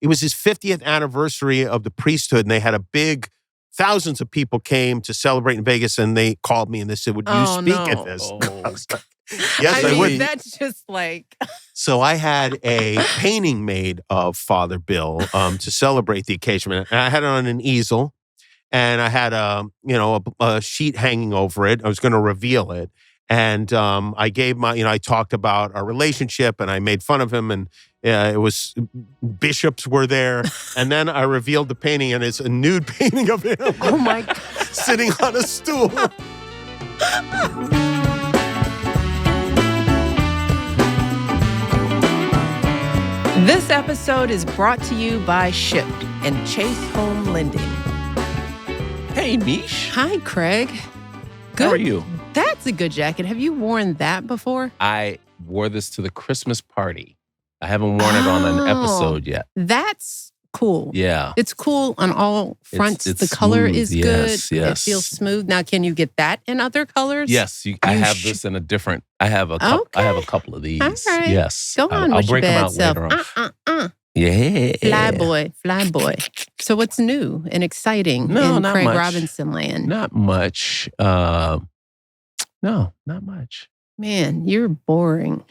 it was his 50th anniversary of the priesthood, and they had a big, thousands of people came to celebrate in Vegas, and they called me and they said, would you speak at this? I was like, yes, I would. That's just like... So I had a painting made of Father Bill to celebrate the occasion. And I had it on an easel, and I had a sheet hanging over it. I was going to reveal it. And I gave I talked about our relationship, and I made fun of him, and it was bishops were there. And then I revealed the painting, and it's a nude painting of him. Oh my God. Sitting on a stool. This episode is brought to you by Shipt and Chase Home Lending. Hey, Mish. Hi, Craig. Good. How are you? That's a good jacket. Have you worn that before? I wore this to the Christmas party. I haven't worn it on an episode yet. That's cool. Yeah. It's cool on all fronts. It's the color smooth. is good. Yes. It feels smooth. Now, can you get that in other colors? Yes, I have this in a different. I have a couple. Okay. I have a couple of these. All right. Yes. Go on I'll with your break them bad out self. later on. Yeah. Fly boy. So what's new and exciting No, in not Craig much. Robinson land? Not much. No, not much. Man, you're boring.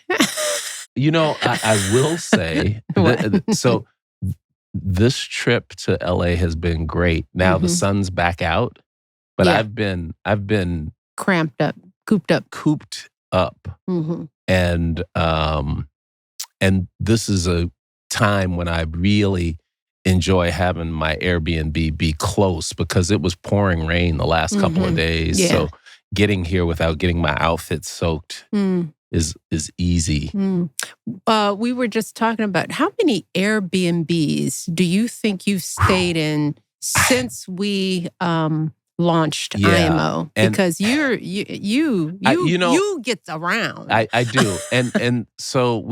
I will say. So this trip to LA has been great. Now the sun's back out, but Yeah. I've been Cramped up, cooped up. cooped up. Mm-hmm. And this is a time when I really enjoy having my Airbnb be close because it was pouring rain the last couple of days. Yeah. So getting here without getting my outfit soaked is easy. We were just talking about how many Airbnbs do you think you've stayed in since we launched IMO? Because you get around. I do. And so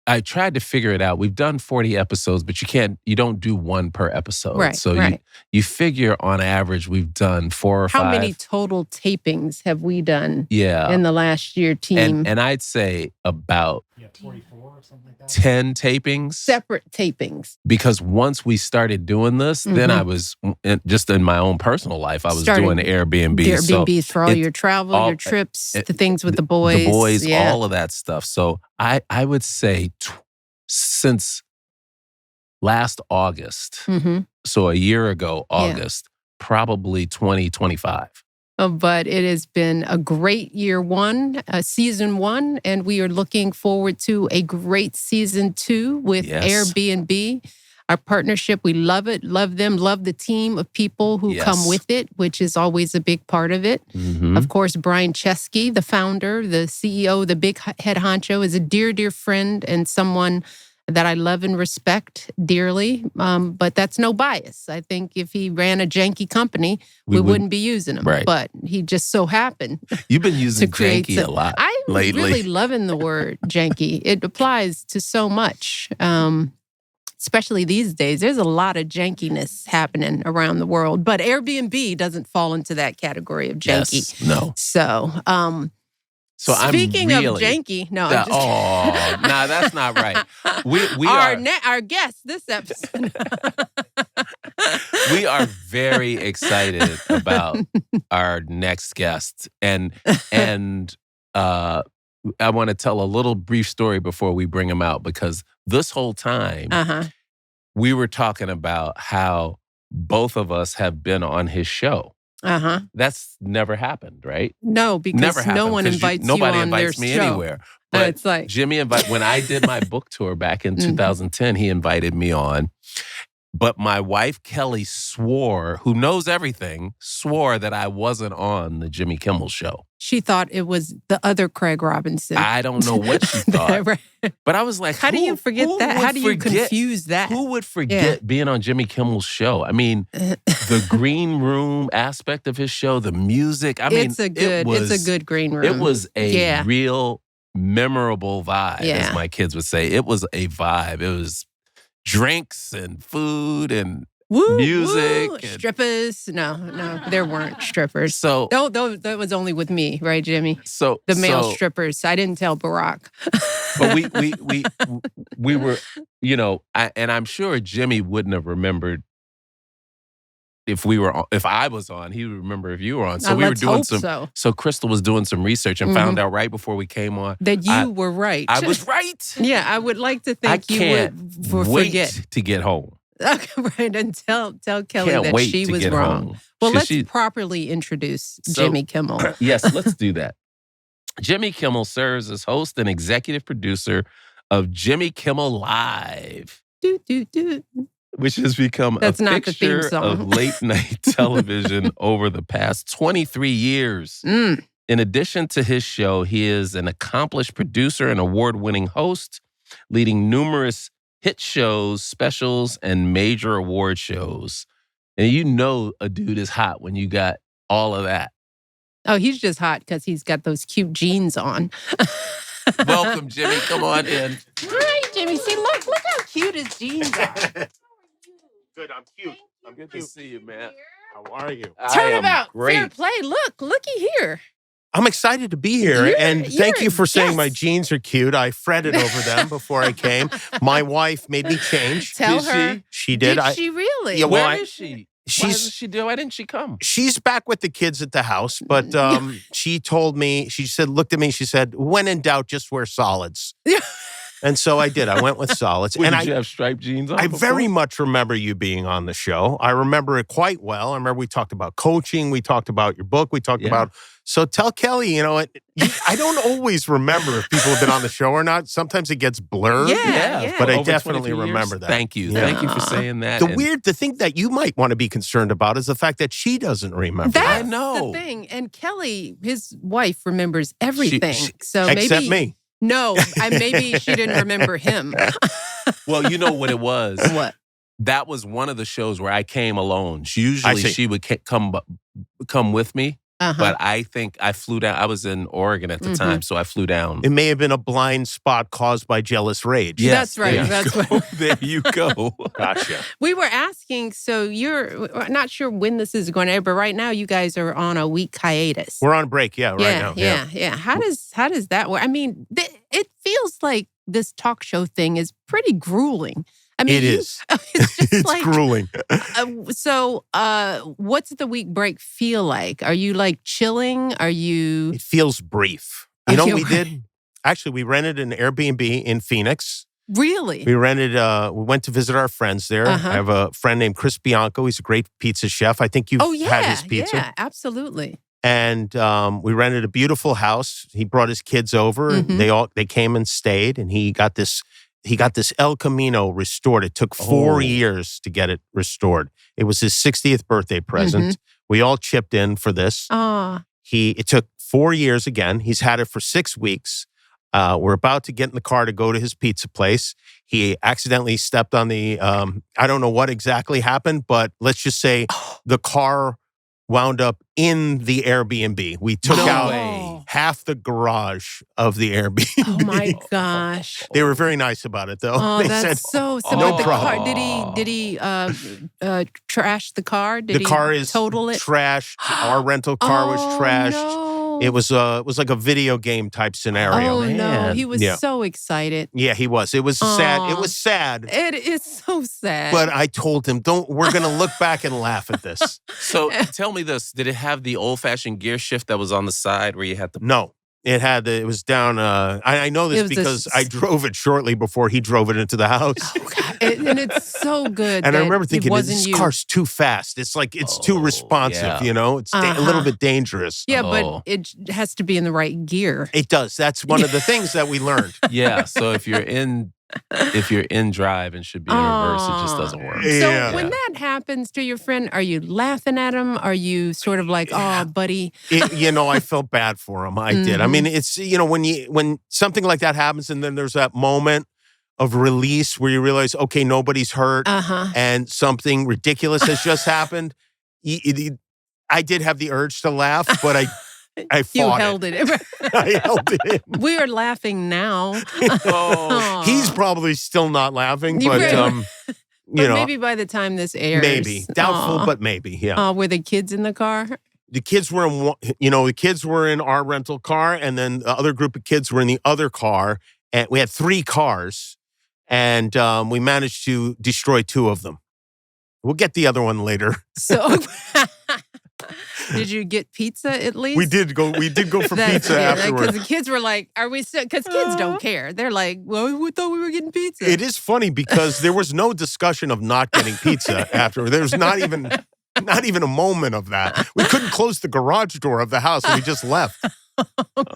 I tried to figure it out. We've done 40 episodes, but you don't do one per episode. Right, so right. you figure on average we've done 4 or 5. How many total tapings have we done Yeah. in the last year, team? And I'd say about 44 or something like that. 10 tapings. Separate tapings. Because once we started doing this, then I was, just in my own personal life, I was doing Airbnb. The Airbnbs for all your travel, your trips, the things with the boys. The boys, yeah. all of that stuff. So I would say since last August, so a year ago, August, probably 2025. But it has been a great season 1, and we are looking forward to a great season 2 with Airbnb. Our partnership, we love it, love them, love the team of people who come with it, which is always a big part of it. Of course, Brian Chesky, the founder, the CEO, the big head honcho, is a dear, dear friend and someone that I love and respect dearly. But that's no bias. I think if he ran a janky company, we wouldn't be using him. Right. But he just so happened. You've been using to create janky a lot lately. I'm really loving the word janky. It applies to so much. Especially these days, there's a lot of jankiness happening around the world. But Airbnb doesn't fall into that category of janky. Yes, no. So speaking I'm really, of janky, no, I'm just nah, that's not right. We our guest this episode. We are very excited about our next guest, and I want to tell a little brief story before we bring him out, because this whole time we were talking about how both of us have been on his show. That's never happened, right? No, because no one invites you on nobody invites me show. anywhere. But it's like Jimmy when I did my book tour back in 2010, he invited me on. But my wife, Kelly, who knows everything, swore that I wasn't on the Jimmy Kimmel show. She thought it was the other Craig Robinson. I don't know what she thought. But I was like, how do you forget that? How do you confuse that? Who would forget being on Jimmy Kimmel's show? I mean, the green room aspect of his show, the music. I mean, it's a good green room. It was a real memorable vibe, as my kids would say. It was a vibe. It was drinks and food and music. Woo. Strippers. No, there weren't strippers. So that was only with me, right, Jimmy? So the male strippers. I didn't tell Barack. But we were, and I'm sure Jimmy wouldn't have remembered if I was on. He would remember if you were on. So we were doing So Crystal was doing some research and found out right before we came on that you were right. I was right. Yeah, I would like to think you would forget to get home. Right, and tell Kelly that she was wrong. Home. Well, let's properly introduce Jimmy Kimmel. Yes, let's do that. Jimmy Kimmel serves as host and executive producer of Jimmy Kimmel Live. Which has become a fixture of late-night television over the past 23 years. In addition to his show, he is an accomplished producer and award-winning host, leading numerous hit shows, specials, and major award shows. And a dude is hot when you got all of that. Oh, he's just hot because he's got those cute jeans on. Welcome, Jimmy. Come on in. Right, Jimmy. See, look how cute his jeans are. Good, I'm cute. I'm good to see you, man. How are you? Turnabout. Fair play. Looky here. I'm excited to be here, and thank you for saying my jeans are cute. I fretted over them before I came. My wife made me change. Tell her. She did. Did she really? Yeah, where is she? Why didn't she come? She's back with the kids at the house, but she told me, looked at me, she said, when in doubt, just wear solids. And so I did. I went with solids. Did you have striped jeans on? I very much remember you being on the show. I remember it quite well. I remember we talked about coaching. We talked about your book. We talked about... So tell Kelly, I don't always remember if people have been on the show or not. Sometimes it gets blurred. Yeah. But I definitely remember that. Thank you. Yeah. Thank you for saying that. The thing that you might want to be concerned about is the fact that she doesn't remember. That's I know. the thing. And Kelly, his wife, remembers everything. Except me. No, maybe she didn't remember him. Well, you know what it was? What? That was one of the shows where I came alone. Usually she would come with me. But I think I flew down. I was in Oregon at the time, so I flew down. It may have been a blind spot caused by jealous rage. Yes, that's right. That's right. There you go. Gotcha. We were asking, so you're not sure when this is going to air, but right now you guys are on a week hiatus. We're on break, right now. Yeah. How does that work? I mean, it feels like this talk show thing is pretty grueling. I mean, it is. It's just it's grueling. So, what's the week break feel like? Are you like chilling? Are you? It feels brief. We did. Actually, we rented an Airbnb in Phoenix. Really? We went to visit our friends there. I have a friend named Chris Bianco. He's a great pizza chef. I think you've had his pizza. Yeah, absolutely. And we rented a beautiful house. He brought his kids over. They came and stayed, and he got this El Camino restored. It took 4 years to get it restored. It was his 60th birthday present. We all chipped in for this. It took 4 years again. He's had it for 6 weeks. We're about to get in the car to go to his pizza place. He accidentally stepped on the, I don't know what exactly happened, but let's just say the car wound up in the Airbnb. We took out half the garage of the Airbnb. Oh my gosh! They were very nice about it, though. Oh, they that's said, so no the problem. Car, did he trash the car? The car is total it? Trashed. Our rental car was trashed. No. It was like a video game type scenario. Oh no, he was so excited. Yeah, he was. It was sad. It was sad. It is so sad. But I told him, we're going to look back and laugh at this. So tell me this, did it have the old-fashioned gear shift that was on the side where you had to... No. It was down, I know this because I drove it shortly before he drove it into the house. Oh, God. And it's so good. And I remember thinking, this car's too fast. It's like, it's too responsive, It's a little bit dangerous. Yeah, but it has to be in the right gear. It does. That's one of the things that we learned. Yeah, so if you're in drive and should be in reverse, it just doesn't work. So when that happens to your friend, are you laughing at him? Are you sort of like, buddy? I felt bad for him. I did. I mean, it's, when something like that happens and then there's that moment of release where you realize, okay, nobody's hurt and something ridiculous has just happened. I did have the urge to laugh, but I fought You held it. I held it in. We are laughing now. He's probably still not laughing, but But maybe by the time this airs. Maybe. Doubtful, but maybe, yeah. Were the kids in the car? The kids were in our rental car, and then the other group of kids were in the other car. And we had 3 cars, and we managed to destroy 2 of them. We'll get the other one later. So, did you get pizza at least? We did go for pizza afterwards. Because the kids were like, "Are we?" Because kids don't care. They're like, "Well, we thought we were getting pizza." It is funny because there was no discussion of not getting pizza after. There's not even a moment of that. We couldn't close the garage door of the house, and we just left.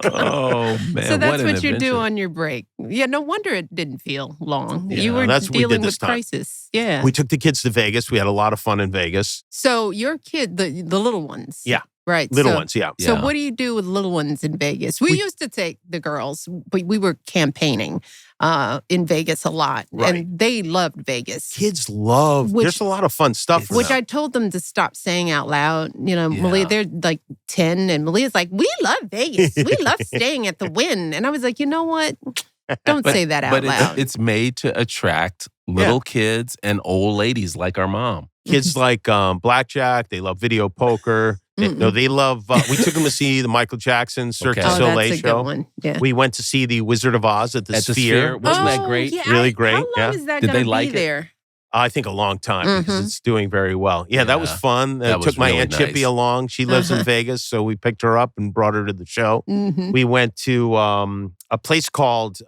Oh, man. So that's what you do on your break. Yeah, no wonder it didn't feel long. You were dealing with crisis. Yeah. We took the kids to Vegas. We had a lot of fun in Vegas. So your kid, the little ones. Yeah. Right. Little ones, yeah. So what do you do with little ones in Vegas? We used to take the girls. We were campaigning in Vegas a lot. Right. And they loved Vegas. Kids love, there's a lot of fun stuff. Which I told them to stop saying out loud. Malia, they're like 10. And Malia's like, we love Vegas. We love staying at the Wynn. And I was like, you know what? Don't say that out loud. But it's made to attract little kids and old ladies like our mom. Kids like blackjack. They love video poker. They love, we took them to see the Michael Jackson Cirque du Soleil that's a show. Good one. Yeah. We went to see the Wizard of Oz at the Sphere. Wasn't that great? Yeah, really great. How long is that going to be there? I think a long time because it's doing very well. Yeah, that was fun. I took my Aunt Chippy along. She lives in Vegas, so we picked her up and brought her to the show. We went to a place called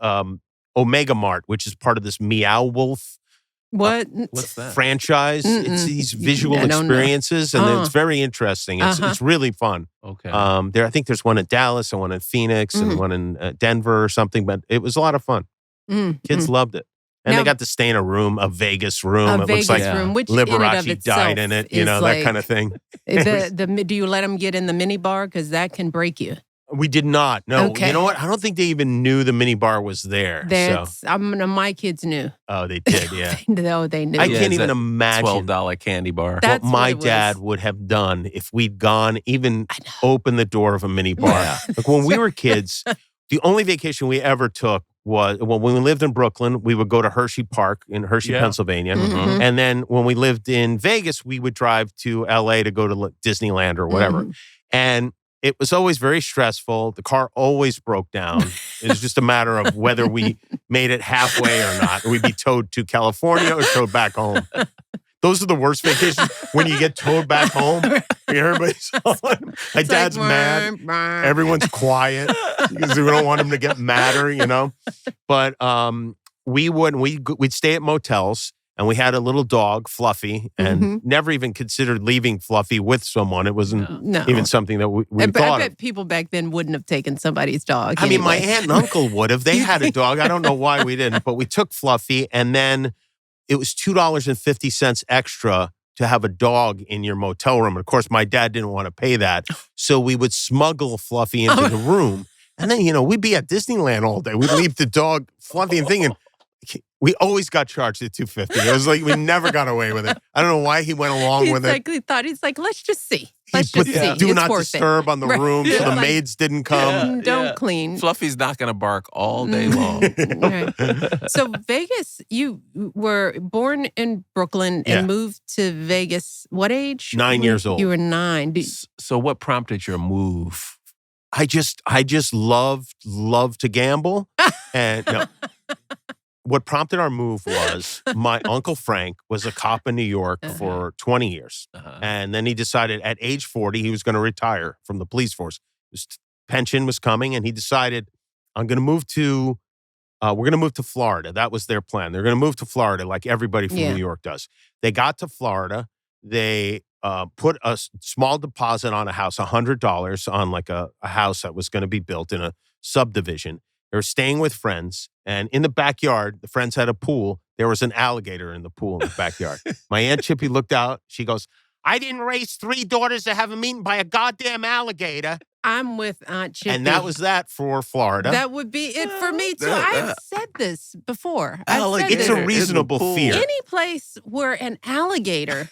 Omega Mart, which is part of this Meow Wolf what's that? franchise. It's these visual experiences, and it's very interesting. It's really fun. Okay. I think there's one in Dallas and one in Phoenix and one in Denver or something, but it was a lot of fun. Kids loved it. And they got to stay in a Vegas room. It looks like which Liberace died in it, that kind of thing. Do you let them get in the mini bar? Because that can break you. We did not. No. Okay. You know what? I don't think they even knew the mini bar was there. My kids knew. Oh, they did, yeah. No, they knew. I can't even imagine $12 candy bar. What my dad would have done if we'd gone, even opened the door of a mini bar. Yeah. Like when we were kids, the only vacation we ever took was when we lived in Brooklyn, we would go to Hershey Park in Hershey, Pennsylvania. And then when we lived in Vegas, we would drive to LA to go to Disneyland or whatever. And it was always very stressful. The car always broke down. It was just a matter of whether we made it halfway or not. We'd be towed to California or towed back home. Those are the worst vacations when you get towed back home. Everybody's on. My dad's mad. Everyone's quiet because we don't want him to get madder, But we'd stay at motels. And we had a little dog, Fluffy, and never even considered leaving Fluffy with someone. It wasn't even something that we thought I bet people back then wouldn't have taken somebody's dog. I mean, my aunt and uncle would have. They had a dog. I don't know why we didn't, but we took Fluffy, and then it was $2.50 extra to have a dog in your motel room. And of course, my dad didn't want to pay that. So we would smuggle Fluffy into the room. And then, we'd be at Disneyland all day. We'd leave the dog, Fluffy, and thinking, we always got charged at $2.50. It was like we never got away with it. I don't know why he went along with it. He's like, let's just see. He put do not disturb on the room so the maids didn't come. Don't clean. Fluffy's not going to bark all day long. Right. So Vegas, you were born in Brooklyn and moved to Vegas. What age? 9 years old. You were 9. So what prompted your move? I just loved to gamble. And what prompted our move was my Uncle Frank was a cop in New York for 20 years. And then he decided at age 40, he was going to retire from the police force. His pension was coming, and he decided, we're going to move to Florida. That was their plan. They're going to move to Florida like everybody from New York does. They got to Florida. They put a small deposit on a house, $100 on like a house that was going to be built in a subdivision. They were staying with friends, and in the backyard, the friends had a pool. There was an alligator in the pool in the backyard. My Aunt Chippy looked out. She goes, I didn't raise 3 daughters to have them eaten by a goddamn alligator. I'm with Aunt Chippy. And that was that for Florida. That would be it for me, too. I've said this before. It's a reasonable fear. Any place where an alligator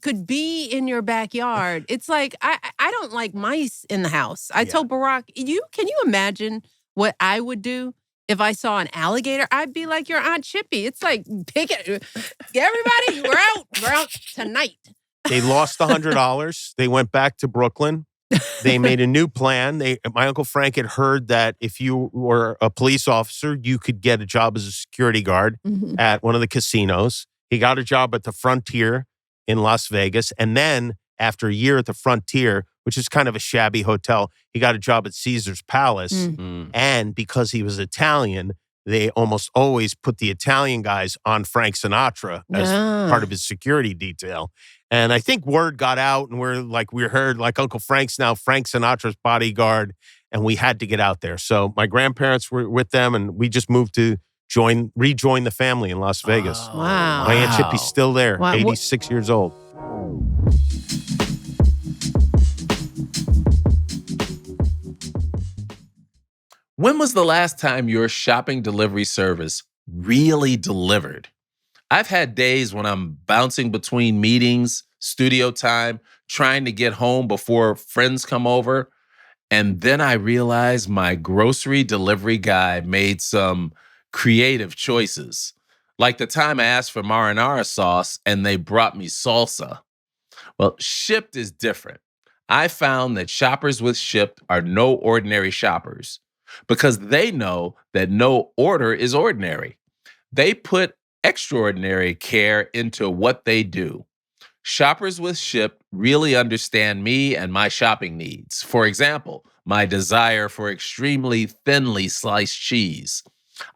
could be in your backyard. It's like, I don't like mice in the house. I told Barack, can you imagine what I would do If I saw an alligator, I'd be like your Aunt Chippy. It's like, pick it. Everybody, we're out. We're out tonight. They lost $100. They went back to Brooklyn. They made a new plan. My Uncle Frank had heard that if you were a police officer, you could get a job as a security guard at one of the casinos. He got a job at the Frontier in Las Vegas. And then after a year at the Frontier, which is kind of a shabby hotel, he got a job at Caesar's Palace. And because he was Italian, they almost always put the Italian guys on Frank Sinatra as part of his security detail. And I think word got out, and we heard Uncle Frank's now Frank Sinatra's bodyguard, and we had to get out there. So my grandparents were with them, and we just moved to rejoin the family in Las Vegas. Oh, wow. My Aunt Chippy's still there, 86 years old. When was the last time your shopping delivery service really delivered? I've had days when I'm bouncing between meetings, studio time, trying to get home before friends come over. And then I realize my grocery delivery guy made some creative choices. Like the time I asked for marinara sauce and they brought me salsa. Well, Shipt is different. I found that shoppers with Shipt are no ordinary shoppers because they know that no order is ordinary. They put extraordinary care into what they do. Shoppers with Shipt really understand me and my shopping needs. For example, my desire for extremely thinly sliced cheese.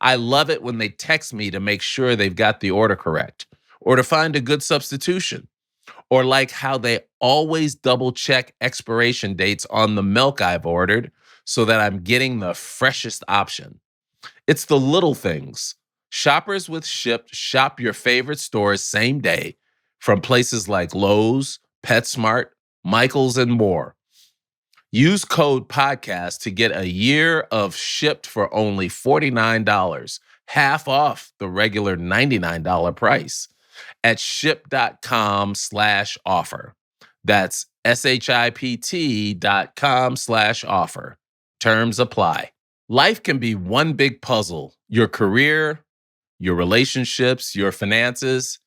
I love it when they text me to make sure they've got the order correct or to find a good substitution. Or like how they always double check expiration dates on the milk I've ordered so that I'm getting the freshest option. It's the little things. Shoppers with Shipt shop your favorite stores same day from places like Lowe's, PetSmart, Michael's, and more. Use code podcast to get a year of Shipt for only $49, half off the regular $99 price at shipt.com/offer. That's SHIPT.com/offer. Terms apply. Life can be one big puzzle. Your career, your relationships, your finances,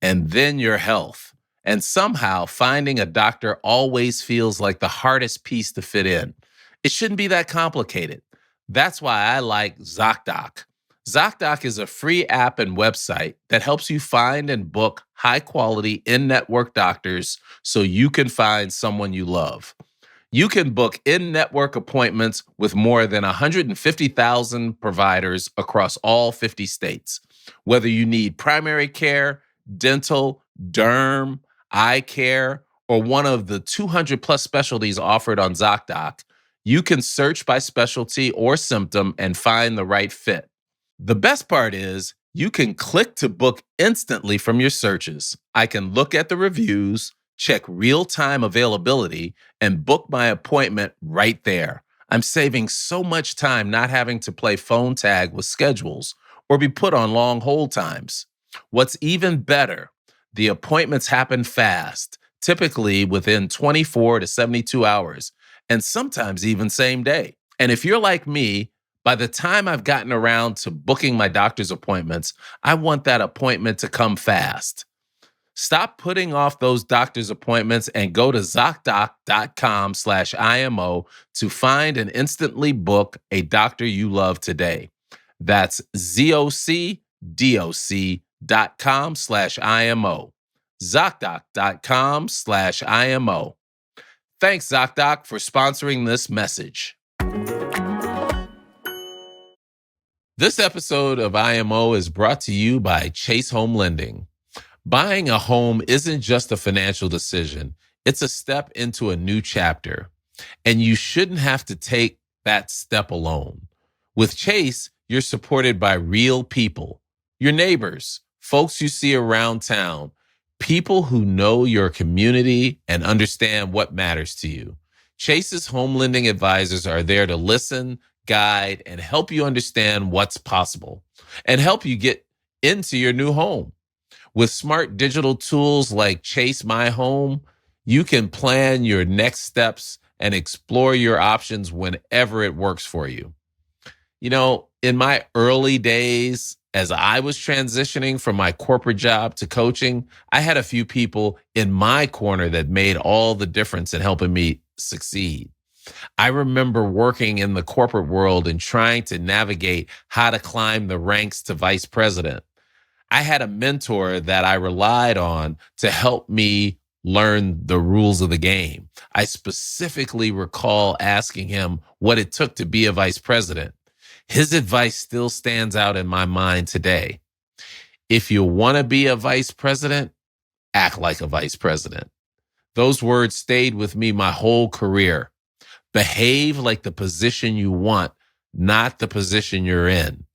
and then your health. And somehow finding a doctor always feels like the hardest piece to fit in. It shouldn't be that complicated. That's why I like ZocDoc. ZocDoc is a free app and website that helps you find and book high-quality in-network doctors so you can find someone you love. You can book in-network appointments with more than 150,000 providers across all 50 states. Whether you need primary care, dental, derm, eye care, or one of the 200 plus specialties offered on ZocDoc, you can search by specialty or symptom and find the right fit. The best part is you can click to book instantly from your searches. I can look at the reviews, check real-time availability, and book my appointment right there. I'm saving so much time not having to play phone tag with schedules or be put on long hold times. What's even better, the appointments happen fast, typically within 24 to 72 hours, and sometimes even same day. And if you're like me, by the time I've gotten around to booking my doctor's appointments, I want that appointment to come fast. Stop putting off those doctor's appointments and go to ZocDoc.com/IMO to find and instantly book a doctor you love today. That's ZocDoc.com/IMO. ZocDoc.com/IMO. Thanks, ZocDoc, for sponsoring this message. This episode of IMO is brought to you by Chase Home Lending. Buying a home isn't just a financial decision. It's a step into a new chapter. And you shouldn't have to take that step alone. With Chase, you're supported by real people. Your neighbors, folks you see around town, people who know your community and understand what matters to you. Chase's home lending advisors are there to listen, guide, and help you understand what's possible and help you get into your new home. With smart digital tools like Chase My Home, you can plan your next steps and explore your options whenever it works for you. You know, in my early days, as I was transitioning from my corporate job to coaching, I had a few people in my corner that made all the difference in helping me succeed. I remember working in the corporate world and trying to navigate how to climb the ranks to vice president. I had a mentor that I relied on to help me learn the rules of the game. I specifically recall asking him what it took to be a vice president. His advice still stands out in my mind today. If you want to be a vice president, act like a vice president. Those words stayed with me my whole career. Behave like the position you want, not the position you're in.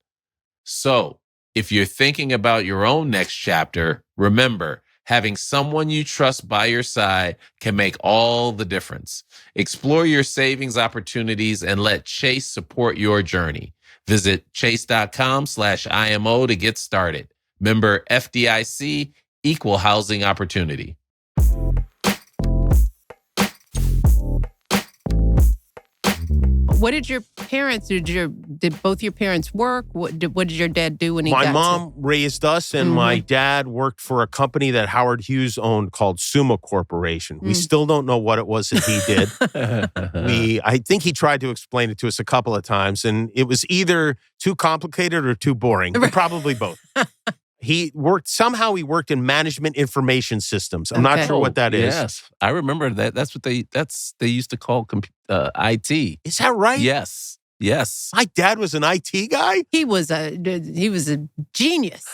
So, if you're thinking about your own next chapter, remember, having someone you trust by your side can make all the difference. Explore your savings opportunities and let Chase support your journey. Visit chase.com/IMO to get started. Member FDIC, Equal Housing Opportunity. What did your parents do? Did both your parents work? What did your dad do when he got My mom raised us, and my dad worked for a company that Howard Hughes owned called Summa Corporation. We still don't know what it was that he did. I think he tried to explain it to us a couple of times, and it was either too complicated or too boring. Probably both. He worked in management information systems. I'm not sure what that is. Yes, I remember that. That's what they used to call IT. Is that right? Yes. My dad was an IT guy? He was a genius.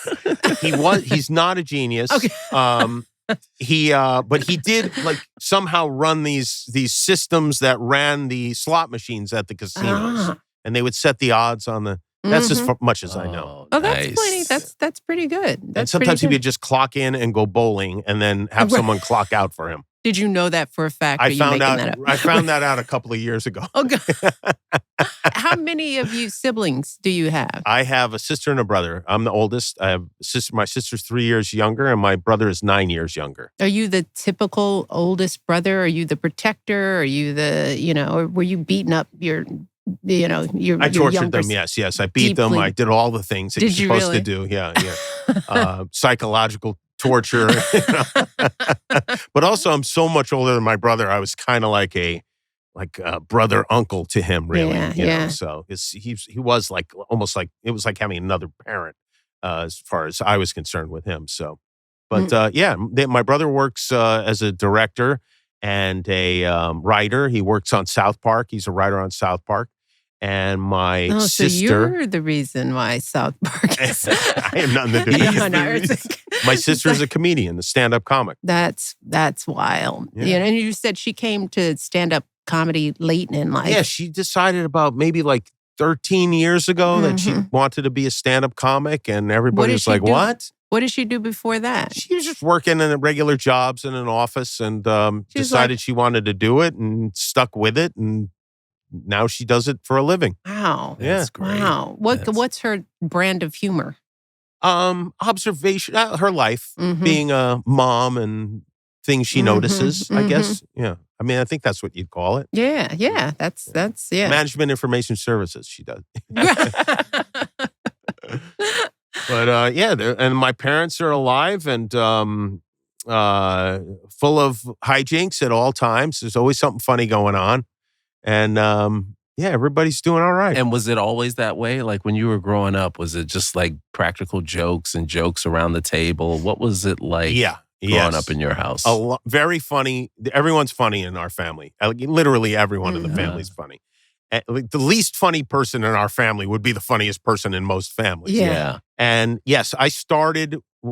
He's not a genius. Okay. But he did somehow run these systems that ran the slot machines at the casinos. And they would set the odds on the. That's as much as I know. Oh, that's plenty. That's pretty good. And sometimes he would just clock in and go bowling, and then have someone clock out for him. Did you know that for a fact? I found that out a couple of years ago. Okay. How many of you siblings do you have? I have a sister and a brother. I'm the oldest. I have a sister. My sister's 3 years younger, and my brother is 9 years younger. Are you the typical oldest brother? Are you the protector? Are you or were you beating up your I tortured them. Yes. I beat them. I did all the things that you're supposed to do. Yeah. Psychological torture. But also, I'm so much older than my brother. I was kind of like a brother uncle to him, really. Yeah. So he was almost like it was like having another parent as far as I was concerned with him. So, but my brother works as a director and a writer. He works on South Park. He's a writer on South Park. And my sister. So you're the reason why South Park is. I am not the My sister is a comedian, a stand-up comic. That's wild. Yeah. And you said she came to stand-up comedy late in life. Yeah, she decided about maybe 13 years ago that she wanted to be a stand-up comic, and everybody was like, what? What did she do before that? She was just working in regular jobs in an office, and decided she wanted to do it and stuck with it, and now she does it for a living. Wow. Yeah. That's great. Wow. What's her brand of humor? Observation, her life, being a mom and things she notices, I guess. Yeah. I mean, I think that's what you'd call it. Yeah. That's Management information services, she does. But and my parents are alive and full of hijinks at all times. There's always something funny going on. And everybody's doing all right. And was it always that way? Like when you were growing up, was it just like practical jokes and jokes around the table? What was it like growing up in your house? Very funny. Everyone's funny in our family. Literally everyone in the family's funny. The least funny person in our family would be the funniest person in most families. Yeah. And yes,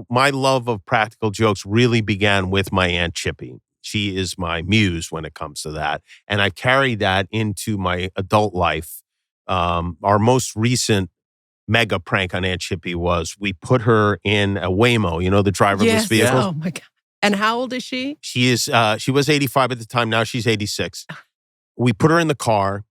my love of practical jokes really began with my Aunt Chippy. She is my muse when it comes to that. And I carried that into my adult life. Our most recent mega prank on Aunt Chippy was we put her in a Waymo, the driverless vehicle. Oh my God. And how old is she? She was 85 at the time. Now she's 86. We put her in the car.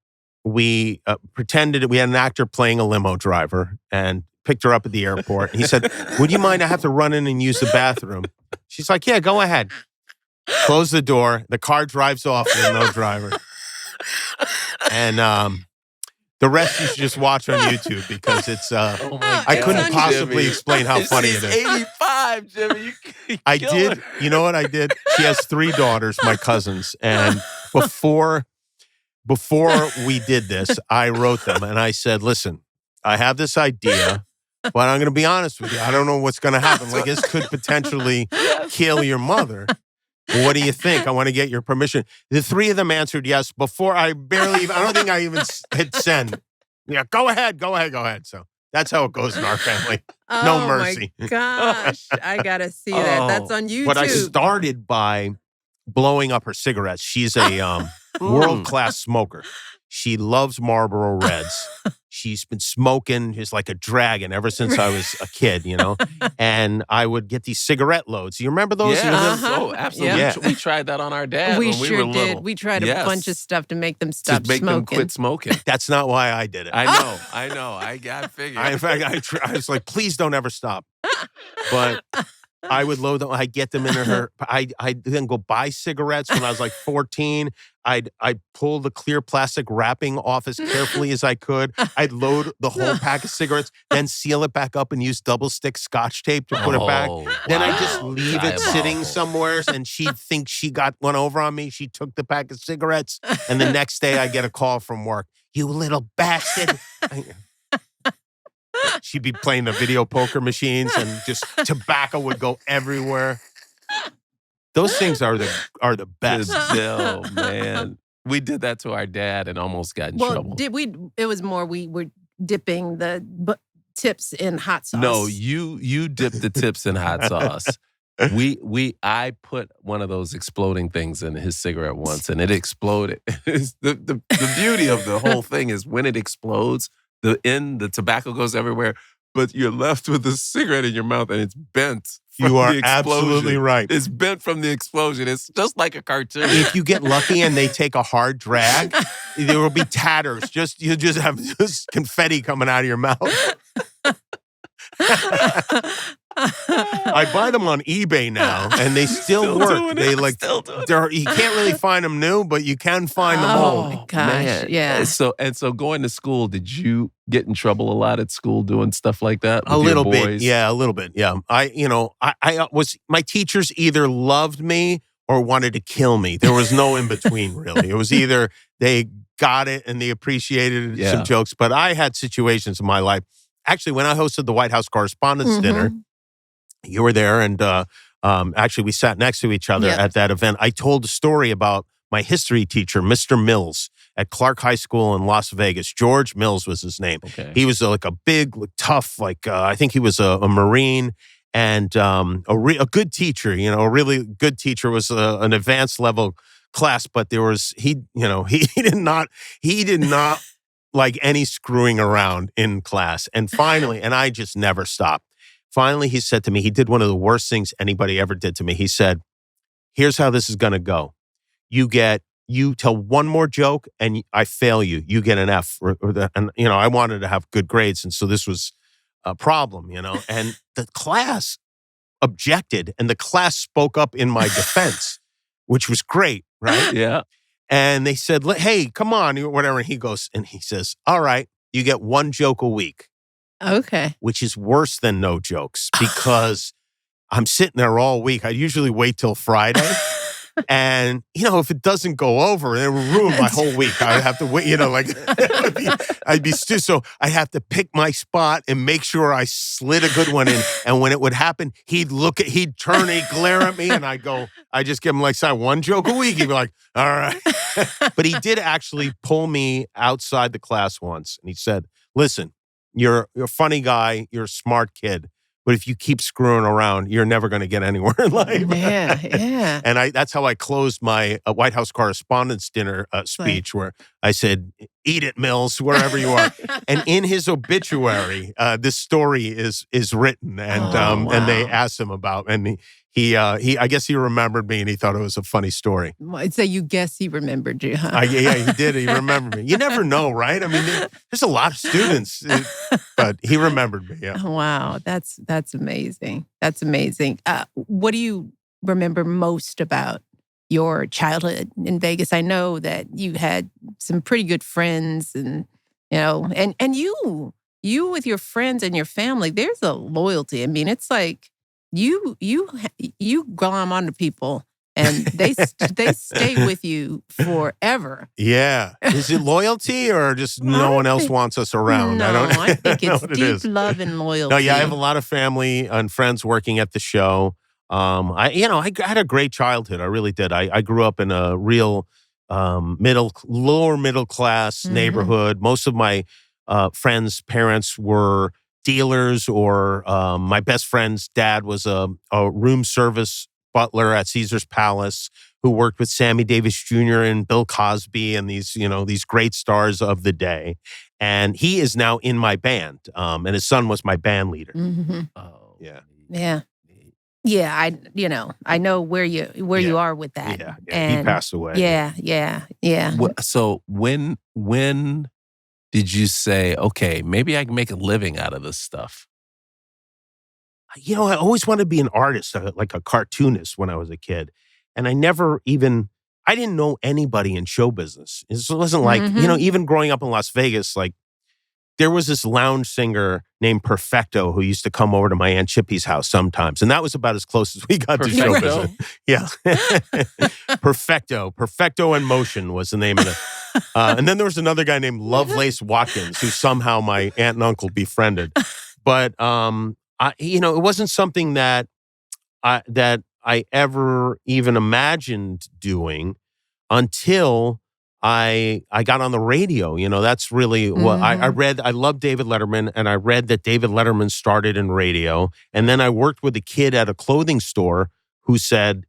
We pretended we had an actor playing a limo driver and picked her up at the airport. He said, would you mind? I have to run in and use the bathroom. She's like, yeah, go ahead. Close the door. The car drives off with no driver. And The rest you should just watch on YouTube because it's. I couldn't possibly explain how funny it is. 85, Jimmy. I did. You know what I did? She has 3 daughters, my cousins, and before we did this, I wrote them and I said, "Listen, I have this idea, but I'm going to be honest with you. I don't know what's going to happen. Like this could potentially kill your mother. What do you think? I want to get your permission." The 3 of them answered yes before I don't think I even hit send. Yeah, go ahead. So that's how it goes in our family. No mercy. Oh my gosh. I got to see that. That's on YouTube. But I started by blowing up her cigarettes. She's a world-class smoker. She loves Marlboro Reds. She's been smoking just like a dragon ever since I was a kid, And I would get these cigarette loads. You remember those? Yeah. Oh, absolutely. Yeah. We tried that on our dad when we were little. Did. We tried a bunch of stuff to make them stop smoking. To make them quit smoking. That's not why I did it. I know. I figured. In fact, I was like, please don't ever stop. But I would load them. I'd get them into her. I'd then go buy cigarettes when I was like 14. I'd pull the clear plastic wrapping off as carefully as I could. I'd load the whole pack of cigarettes, then seal it back up and use double stick Scotch tape to put it back. Then I just leave it sitting somewhere, and she'd think she got one over on me. She took the pack of cigarettes, and the next day I get a call from work. "You little bastard." She'd be playing the video poker machines and just tobacco would go everywhere. Those things are the best. Oh, man. We did that to our dad and almost got in trouble. It was more we were dipping the tips in hot sauce. No, you dipped the tips in hot sauce. I put one of those exploding things in his cigarette once and it exploded. The beauty of the whole thing is when it explodes, the tobacco goes everywhere, but you're left with the cigarette in your mouth and it's bent. You are absolutely right. It's bent from the explosion. It's just like a cartoon. If you get lucky and they take a hard drag, there will be tatters. You just have confetti coming out of your mouth. I buy them on eBay now, and they still work. They you can't really find them new, but you can find them old. Oh my gosh, man. Yeah. So going to school, did you get in trouble a lot at school doing stuff like that? A little bit, yeah. My teachers either loved me or wanted to kill me. There was no in between, really. It was either they got it and they appreciated some jokes, but I had situations in my life. Actually, when I hosted the White House Correspondents' Dinner, you were there, and actually we sat next to each other at that event. I told a story about my history teacher, Mr. Mills, at Clark High School in Las Vegas. George Mills was his name. Okay. He was like a big, tough, I think he was a Marine and a good teacher. A really good teacher. Was an advanced level class, but there was he did not like any screwing around in class. And finally, and I just never stopped. Finally, he said to me, he did one of the worst things anybody ever did to me. He said, "Here's how this is going to go. You tell one more joke and I fail you. You get an F." And I wanted to have good grades. And so this was a problem, and the class objected and the class spoke up in my defense, which was great, right? Yeah. And they said, "Hey, come on," whatever. And he goes, and he says, "All right, you get one joke a week." Okay. Which is worse than no jokes because I'm sitting there all week. I usually wait till Friday. And, if it doesn't go over, it will ruin my whole week. I have to wait, I'd be stupid. So I have to pick my spot and make sure I slid a good one in. And when it would happen, he'd turn, he'd glare at me, and I just give him one joke a week. He'd be like, "All right." But he did actually pull me outside the class once. And he said, "Listen, you're a funny guy, you're a smart kid. But if you keep screwing around, you're never going to get anywhere in life." Yeah. And that's how I closed my White House Correspondents' Dinner speech, where I said, "Eat it, Mills, wherever you are." And in his obituary, this story is written, and and they asked him about, and he I guess he remembered me, and he thought it was a funny story. So you guess he remembered you, huh? Yeah, he did. He remembered me. You never know, right? I mean, there's a lot of students, but he remembered me. Yeah. Wow, that's amazing. That's amazing. What do you remember most about your childhood in Vegas? I know that you had some pretty good friends, and And you with your friends and your family, there's a loyalty. I mean, it's like you glom onto people and they stay with you forever. Yeah. Is it loyalty or just no one else wants us around? No, I think it's what deep love and loyalty. No, yeah, I have a lot of family and friends working at the show. I had a great childhood. I really did. I grew up in a real lower middle class neighborhood. Most of my friends' parents were dealers, or my best friend's dad was a room service butler at Caesar's Palace, who worked with Sammy Davis Jr. and Bill Cosby and these great stars of the day. And he is now in my band. And his son was my band leader. Mm-hmm. Oh, yeah. Yeah, I know where you are with that. Yeah, and he passed away. Yeah. So when did you say, okay, maybe I can make a living out of this stuff? I always wanted to be an artist, like a cartoonist when I was a kid. And I didn't know anybody in show business. It wasn't like, even growing up in Las Vegas, like there was this lounge singer named Perfecto who used to come over to my Aunt Chippy's house sometimes. And that was about as close as we got to show business. Yeah. Perfecto in Motion was the name of it. And then there was another guy named Lovelace Watkins who somehow my aunt and uncle befriended. But, it wasn't something that I ever even imagined doing until I got on the radio. That's really what I read. I love David Letterman, and I read that David Letterman started in radio. And then I worked with a kid at a clothing store who said,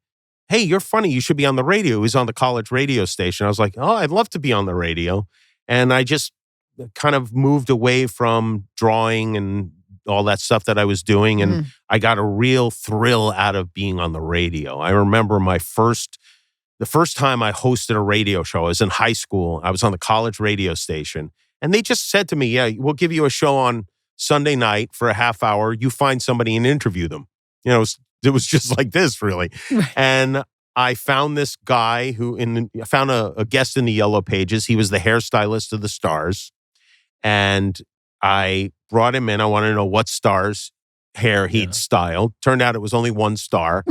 "Hey, you're funny. You should be on the radio." He was on the college radio station. I was like, "Oh, I'd love to be on the radio." And I just kind of moved away from drawing and all that stuff that I was doing. And I got a real thrill out of being on the radio. I remember the first time I hosted a radio show, I was in high school. I was on the college radio station. And they just said to me, "Yeah, we'll give you a show on Sunday night for a half hour. You find somebody and interview them." It was just like this, really. Right. And I found this guy I found a guest in the Yellow Pages. He was the hairstylist of the stars. And I brought him in. I wanted to know what star's hair he'd styled. Turned out it was only one star.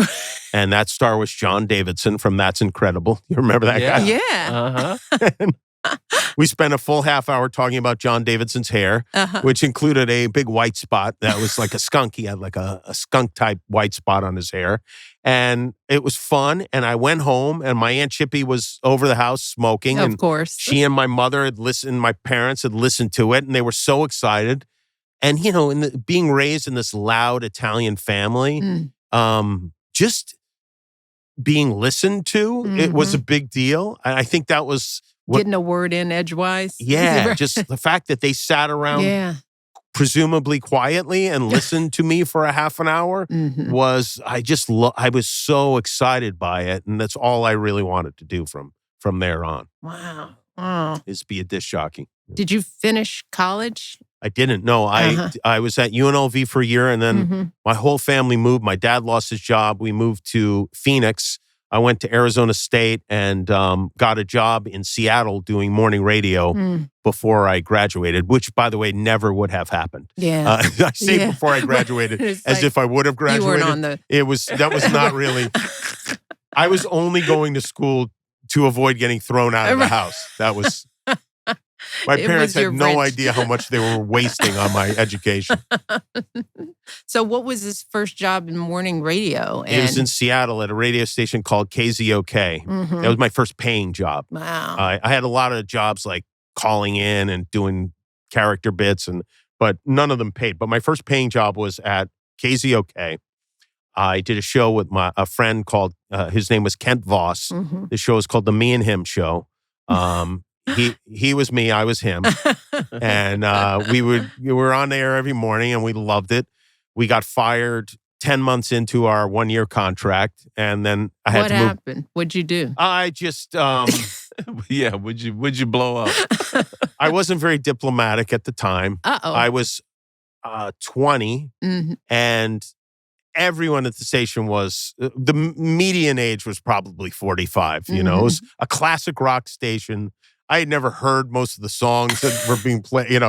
And that star was John Davidson from That's Incredible. You remember that guy? Yeah. Uh-huh. We spent a full half hour talking about John Davidson's hair, which included a big white spot that was like a skunk. He had like a skunk type white spot on his hair. And it was fun. And I went home and my Aunt Chippy was over the house smoking. Of course. She and my mother had listened, my parents had listened to it, and they were so excited. And, being raised in this loud Italian family, just being listened to, it was a big deal. And I think that was getting a word in edgewise. Yeah, just the fact that they sat around presumably quietly and listened to me for a half an hour was, I was so excited by it. And that's all I really wanted to do from there on. Wow. Is be a disc jockey. Did you finish college? I didn't. No, I was at UNLV for a year, and then my whole family moved. My dad lost his job. We moved to Phoenix. I went to Arizona State and got a job in Seattle doing morning radio before I graduated, which, by the way, never would have happened. Yeah. I say before I graduated as if I would have graduated. You weren't on that was not really. I was only going to school to avoid getting thrown out of the house. That was. My parents had no idea how much they were wasting on my education. So what was his first job in morning radio? It was in Seattle at a radio station called KZOK. That was my first paying job. Wow. I had a lot of jobs like calling in and doing character bits, but none of them paid. But my first paying job was at KZOK. I did a show with a friend called, his name was Kent Voss. The show was called The Me and Him Show. He was me, I was him. And we were on the air every morning and we loved it. We got fired 10 months into our 1-year contract. And then I had to move. What happened? What'd you do? I just, yeah, would you blow up? I wasn't very diplomatic at the time. Uh-oh. I was 20 and everyone at the station was, the median age was probably 45, It was a classic rock station. I had never heard most of the songs that were being played.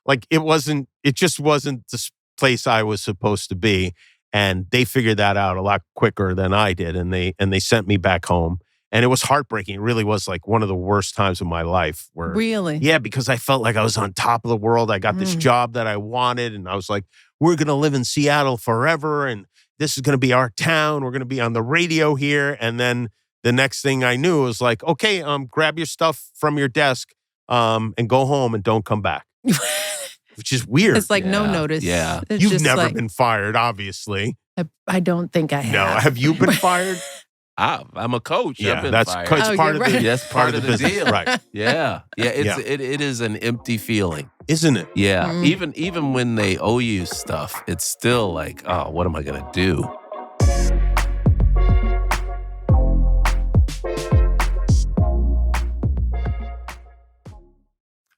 Like it just wasn't the place I was supposed to be. And they figured that out a lot quicker than I did. And they sent me back home. And it was heartbreaking. It really was like one of the worst times of my life. Really? Yeah, because I felt like I was on top of the world. I got this job that I wanted. And I was like, we're going to live in Seattle forever. And this is going to be our town. We're going to be on the radio here. And then the next thing I knew was like, okay, grab your stuff from your desk and go home and don't come back. Which is weird. It's like no notice. Yeah. You've never been fired, obviously. I don't think I have. No. Have you been fired? I'm a coach. Yeah, I've been that's fired. part of right. That's part of the business. deal. Right. Yeah. It is an empty feeling. Isn't it? Yeah. Even when they owe you stuff, it's still like, oh, what am I going to do?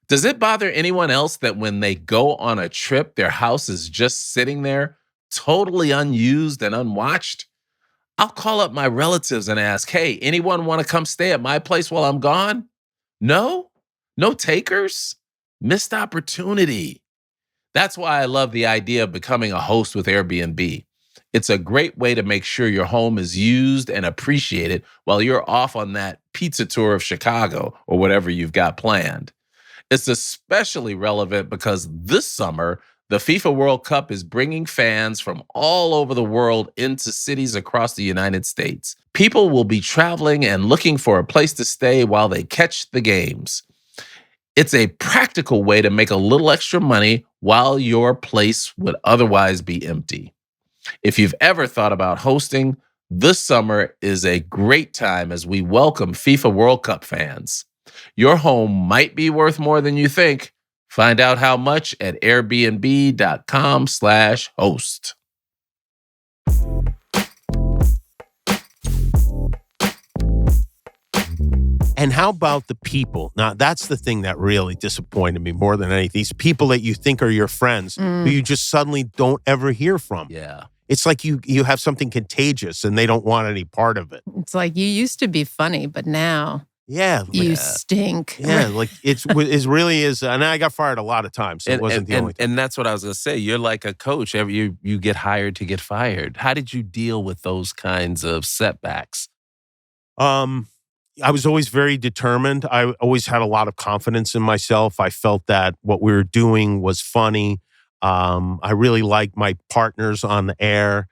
Does it bother anyone else that when they go on a trip, their house is just sitting there, totally unused and unwatched? I'll call up my relatives and ask, hey, anyone want to come stay at my place while I'm gone? No? No takers? Missed opportunity. That's why I love the idea of becoming a host with Airbnb. It's a great way to make sure your home is used and appreciated while you're off on that pizza tour of Chicago or whatever you've got planned. It's especially relevant because this summer, the FIFA World Cup is bringing fans from all over the world into cities across the United States. People will be traveling and looking for a place to stay while they catch the games. It's a practical way to make a little extra money while your place would otherwise be empty. If you've ever thought about hosting, this summer is a great time as we welcome FIFA World Cup fans. Your home might be worth more than you think. Find out how much at airbnb.com/host. And how about the people? Now, that's the thing that really disappointed me more than anything. These people that you think are your friends, who you just suddenly don't ever hear from. Yeah. It's like you have something contagious and they don't want any part of it. It's like you used to be funny, but now you stink. Yeah, like it really is. And I got fired a lot of times. So it wasn't the only time. And that's what I was going to say. You're like a coach. You get hired to get fired. How did you deal with those kinds of setbacks? I was always very determined. I always had a lot of confidence in myself. I felt that what we were doing was funny. I really liked my partners on the air.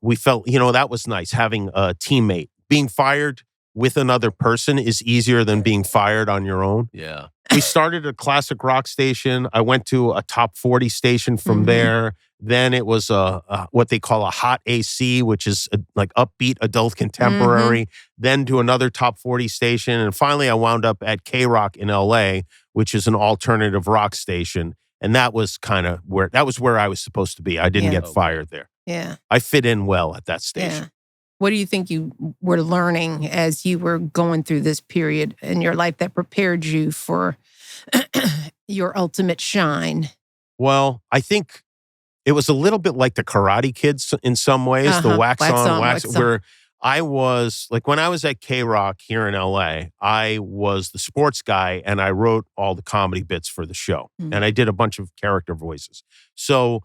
We felt, that was nice, having a teammate. Being fired with another person is easier than being fired on your own. Yeah. We started a classic rock station. I went to a top 40 station from there. Then it was what they call a hot AC, which is like upbeat adult contemporary. Then to another top 40 station. And finally, I wound up at K-Rock in LA, which is an alternative rock station. And that was where I was supposed to be. I didn't get fired there. Yeah. I fit in well at that station. Yeah. What do you think you were learning as you were going through this period in your life that prepared you for your ultimate shine? Well, I think it was a little bit like the Karate Kids in some ways, the wax on, wax off, where I was, like when I was at K-Rock here in LA, I was the sports guy and I wrote all the comedy bits for the show. And I did a bunch of character voices. So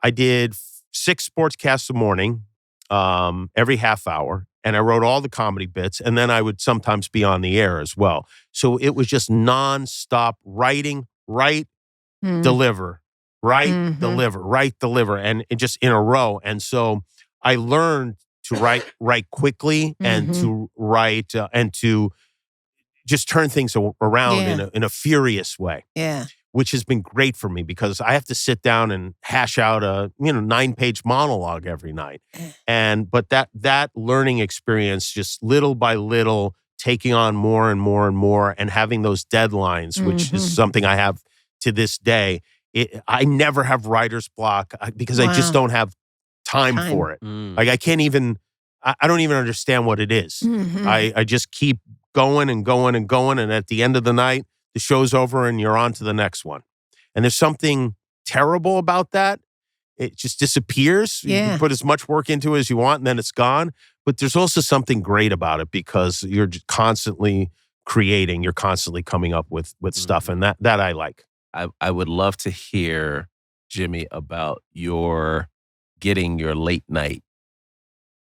I did 6 sportscasts a morning, every half hour. And I wrote all the comedy bits. And then I would sometimes be on the air as well. So it was just nonstop writing, write, deliver. Write, deliver, write, deliver, and it just in a row. And so I learned to write quickly and to write and to just turn things around in a furious way. Yeah. Which has been great for me because I have to sit down and hash out a 9-page monologue every night. But that learning experience, just little by little, taking on more and more and more, and having those deadlines, which is something I have to this day. I never have writer's block because I just don't have time for it. Like I don't even understand what it is. I just keep going and going and going. And at the end of the night, the show's over and you're on to the next one. And there's something terrible about that. It just disappears. You can put as much work into it as you want and then it's gone. But there's also something great about it because you're just constantly creating. You're constantly coming up with stuff, and that I like. I would love to hear, Jimmy, about getting your late night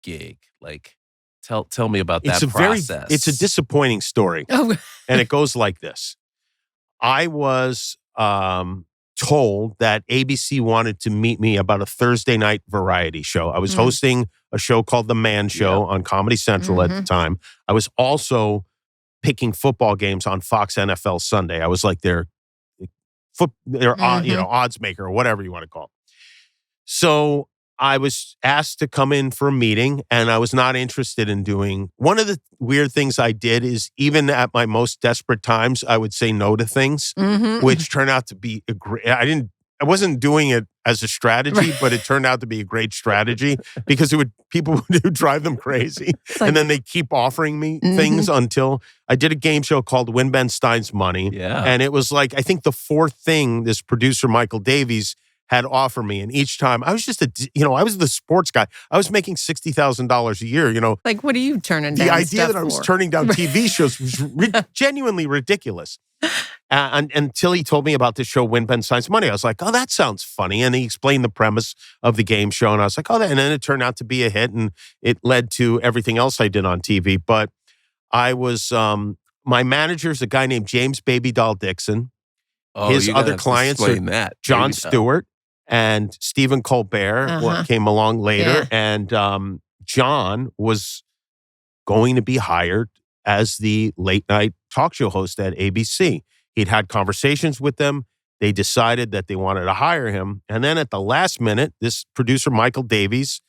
gig. Like, tell me about that process. It's a disappointing story. Oh. And it goes like this. I was told that ABC wanted to meet me about a Thursday night variety show. I was hosting a show called The Man Show on Comedy Central at the time. I was also picking football games on Fox NFL Sunday. I was like their odds maker or whatever you want to call it. So I was asked to come in for a meeting, and I was not interested in doing. One of the weird things I did is, even at my most desperate times, I would say no to things, which turned out to be I wasn't doing it as a strategy, but it turned out to be a great strategy because people would drive them crazy. And then they keep offering me things until I did a game show called Win Ben Stein's Money. Yeah. And it was like, I think the fourth thing this producer, Michael Davies, had offered me. And each time I was just I was the sports guy. I was making $60,000 a year, Like, what are you turning down? The idea that I was turning down TV shows was genuinely ridiculous. Until he told me about this show, Win Ben Stein's Money. I was like, oh, that sounds funny. And he explained the premise of the game show. And I was like, oh, and then it turned out to be a hit. And it led to everything else I did on TV. But I was, my manager's a guy named James Baby Doll Dixon. His other clients are Jon Stewart and Stephen Colbert came along later. Yeah. And John was going to be hired as the late night talk show host at ABC. He'd had conversations with them. They decided that they wanted to hire him. And then at the last minute, this producer, Michael Davies,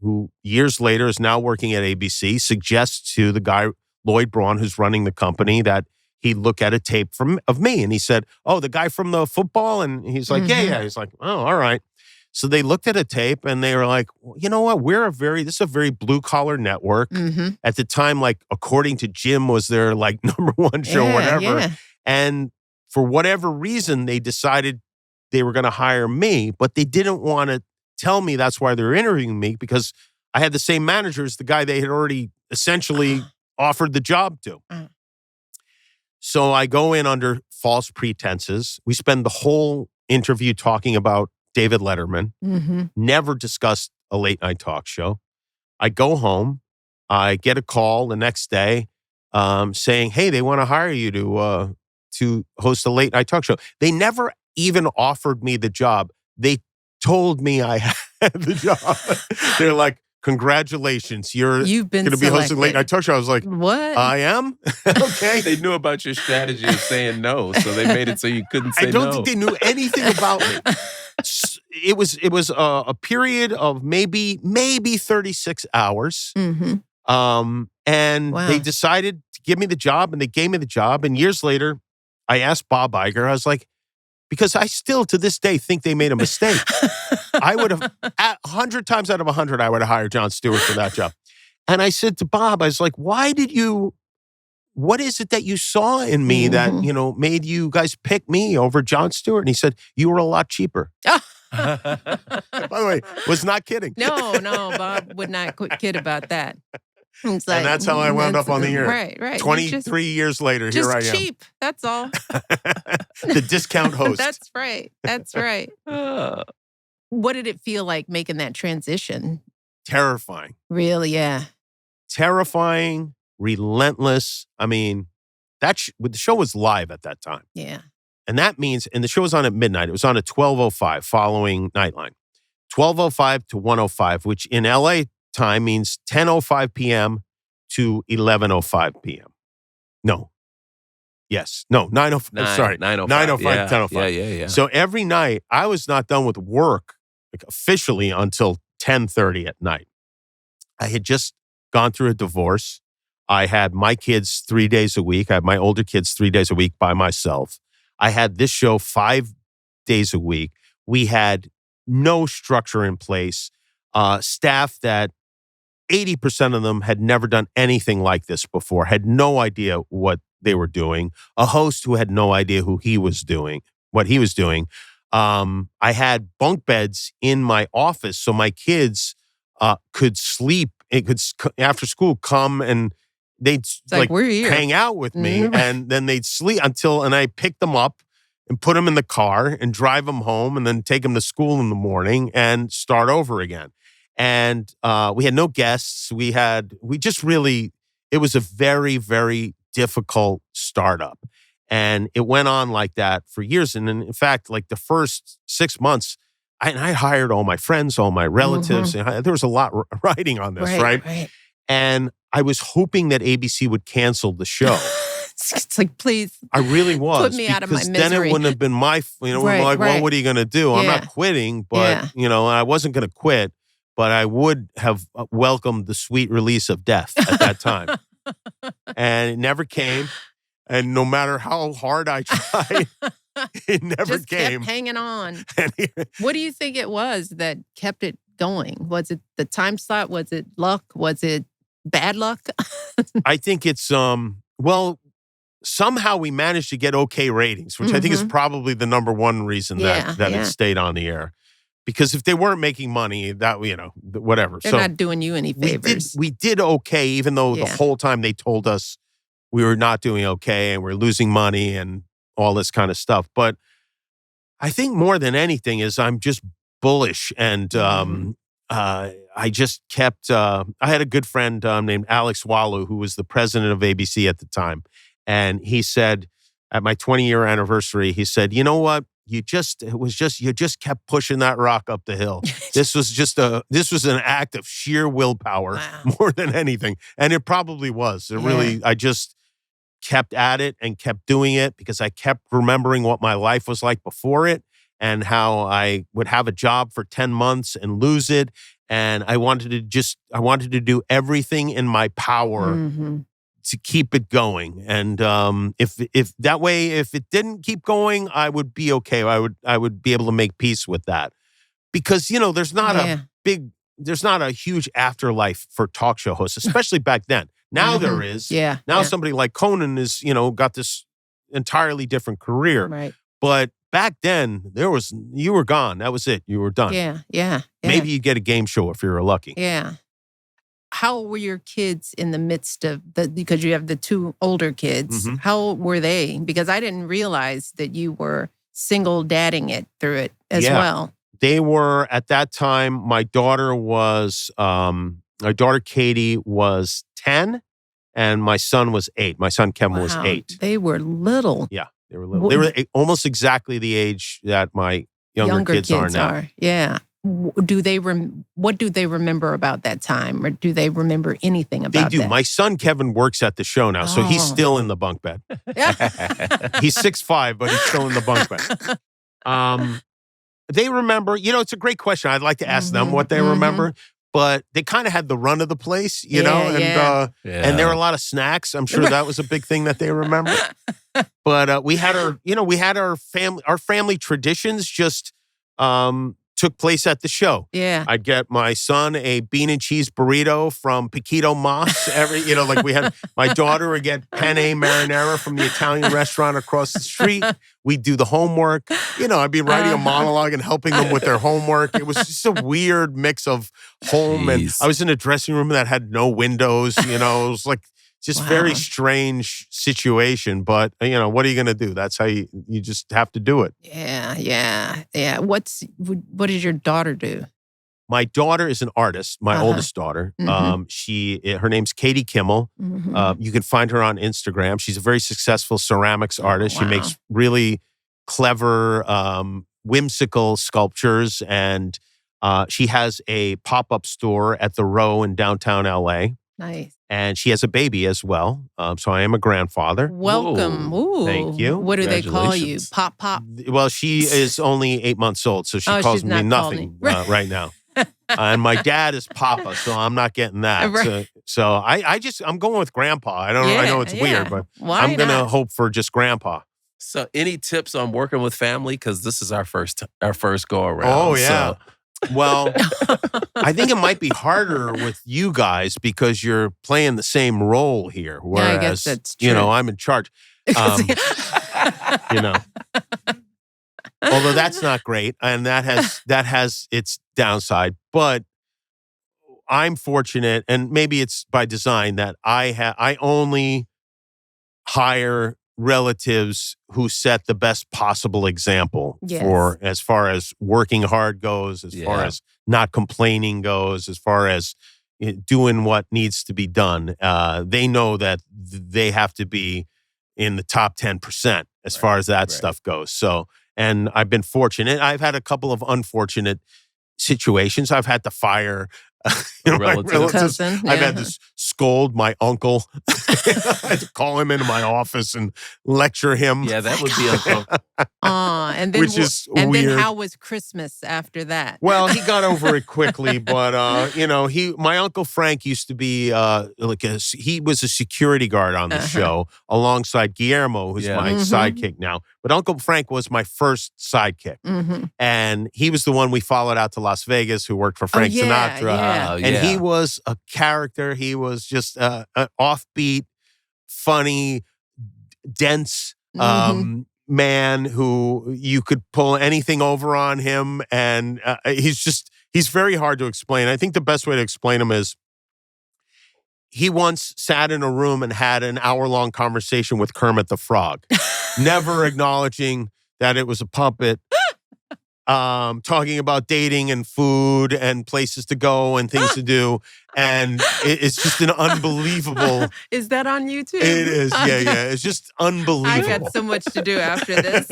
who years later is now working at ABC, suggests to the guy, Lloyd Braun, who's running the company, that he look at a tape of me. And he said, oh, the guy from the football? And he's like, yeah. He's like, oh, all right. So they looked at a tape and they were like, well, you know what? This is a very blue collar network. At the time, like, according to Jim, was their like number one show, whatever. Yeah. And for whatever reason, they decided they were going to hire me, but they didn't want to tell me that's why they were interviewing me, because I had the same manager as the guy they had already essentially offered the job to. So I go in under false pretenses. We spend the whole interview talking about David Letterman, never discussed a late night talk show. I go home. I get a call the next day saying, hey, they want to hire you to host a late night talk show. They never even offered me the job. They told me I had the job. They're like, congratulations, you've been going to be hosting a late night talk show. I was like, what? I am? Okay. They knew about your strategy of saying no, so they made it so you couldn't say no. I don't think they knew anything about me. It was a period of maybe 36 hours. And they decided to give me the job, and they gave me the job. And years later, I asked Bob Iger, I was like, because I still to this day think they made a mistake. I would have, 100 times out of 100, I would have hired Jon Stewart for that job. And I said to Bob, I was like, what is it that you saw in me that, made you guys pick me over Jon Stewart? And he said, you were a lot cheaper. By the way, was not kidding. No, Bob would not kid about that. And that's how I wound up on the air. Right. 23 years later, here I am. Just cheap, that's all. The discount host. That's right. What did it feel like making that transition? Terrifying. Really, yeah. Terrifying, relentless. I mean, the show was live at that time. Yeah. And that means, and the show was on at midnight. It was on at 12:05 following Nightline. 12:05 to 1:05, which in LA time means 10:05 p.m. to 11:05 p.m. No. Yes. No, 9:05. Sorry. 9:05 to 10:05. Yeah. So every night, I was not done with work officially until 10:30 at night. I had just gone through a divorce. I had my kids 3 days a week. I had my older kids 3 days a week by myself. I had this show 5 days a week. We had no structure in place. Staff that 80% of them had never done anything like this before, had no idea what they were doing. A host who had no idea what he was doing. I had bunk beds in my office so my kids could sleep. It could, after school, come and they'd like we're here. hang out with me, and then they'd sleep and I picked them up and put them in the car and drive them home, and then take them to school in the morning and start over again. And we had no guests. It was a very, very difficult startup. And it went on like that for years. And in fact, like the first 6 months, I hired all my friends, all my relatives. And there was a lot riding on this, right? And I was hoping that ABC would cancel the show. It's like, please. I really was. Put me out of my misery. Because then it wouldn't have been my, well, what are you going to do? I'm not quitting, but, I wasn't going to quit, but I would have welcomed the sweet release of death at that time. And it never came. And no matter how hard I tried, it never came. Kept hanging on. What do you think it was that kept it going? Was it the time slot? Was it luck? Was it bad luck? I think it's, somehow we managed to get okay ratings, which I think is probably the number one reason that it stayed on the air. Because if they weren't making money, that, whatever. They're not doing you any favors. We did okay, even though the whole time they told us we were not doing okay and we're losing money and all this kind of stuff. But I think more than anything is I'm just bullish. And I just kept, I had a good friend named Alex Walu, who was the president of ABC at the time. And he said, at my 20-year anniversary, he said, you know what? You just kept pushing that rock up the hill. This was an act of sheer willpower more than anything. And it probably was. I just kept at it and kept doing it because I kept remembering what my life was like before it and how I would have a job for 10 months and lose it. And I wanted to do everything in my power to keep it going. And if it didn't keep going, I would be okay. I would be able to make peace with that. Because, there's not a huge afterlife for talk show hosts, especially back then. Now there is. Yeah. Now somebody like Conan is, got this entirely different career. Right. But back then, you were gone. That was it. You were done. Yeah. Maybe you get a game show if you're lucky. Yeah. How were your kids in the midst of because you have the two older kids, how were they? Because I didn't realize that you were single dadding it through it as well. They were, at that time, my daughter Katie was 10 and my son was 8. My son Kevin was 8. They were little. Yeah, they were little. They were almost exactly the age that my younger kids are now. Yeah. What do they remember about that time, or do they remember anything about that? They do. My son Kevin works at the show now, so he's still in the bunk bed. He's 6'5", but he's still in the bunk bed. They remember, it's a great question. I'd like to ask them what they remember, but they kind of had the run of the place, and there were a lot of snacks. I'm sure that was a big thing that they remember. But we had our family traditions just took place at the show. Yeah. I'd get my son a bean and cheese burrito from Paquito Mas. We had my daughter would get penne marinara from the Italian restaurant across the street. We'd do the homework. I'd be writing a monologue and helping them with their homework. It was just a weird mix of home. And I was in a dressing room that had no windows. It was like just very strange situation. But, what are you going to do? That's how you just have to do it. Yeah. What does your daughter do? My daughter is an artist, my oldest daughter. Her name's Katie Kimmel. You can find her on Instagram. She's a very successful ceramics artist. She makes really clever, whimsical sculptures. And she has a pop-up store at the Row in downtown LA. Nice. And she has a baby as well. So I am a grandfather. Welcome. Ooh. Thank you. What do they call you? Pop? Well, she is only 8 months old, so she calls me nothing right now. And my dad is Papa, so I'm not getting that. Right. So I'm going with Grandpa. I know it's weird, but I'm going to hope for just Grandpa. So any tips on working with family? Because this is our first go around. Oh, yeah. So. Well, I think it might be harder with you guys because you're playing the same role here. Whereas, I guess that's true. I'm in charge. Although that's not great, and that has its downside. But I'm fortunate, and maybe it's by design, that I only hire relatives who set the best possible example for as far as working hard goes, as far as not complaining goes, as far as doing what needs to be done. They know that they have to be in the top 10% as far as that stuff goes. So, and I've been fortunate. I've had a couple of unfortunate situations. I've had to fire my relatives. Cousin, I've had to scold my uncle. I had to call him into my office and lecture him. Yeah, that would be uncomfortable. And then, which is and weird. then how was Christmas after that? Well, he got over it quickly, but my Uncle Frank used to be he was a security guard on the show alongside Guillermo, who's my sidekick now. But Uncle Frank was my first sidekick, and he was the one we followed out to Las Vegas, who worked for Frank Sinatra. And he was a character. He was just an offbeat, funny, dense man who you could pull anything over on him. And he's very hard to explain. I think the best way to explain him is he once sat in a room and had an hour-long conversation with Kermit the Frog, never acknowledging that it was a puppet. Talking about dating and food and places to go and things to do. And it's just an unbelievable... Is that on YouTube? It is, yeah. It's just unbelievable. I got so much to do after this.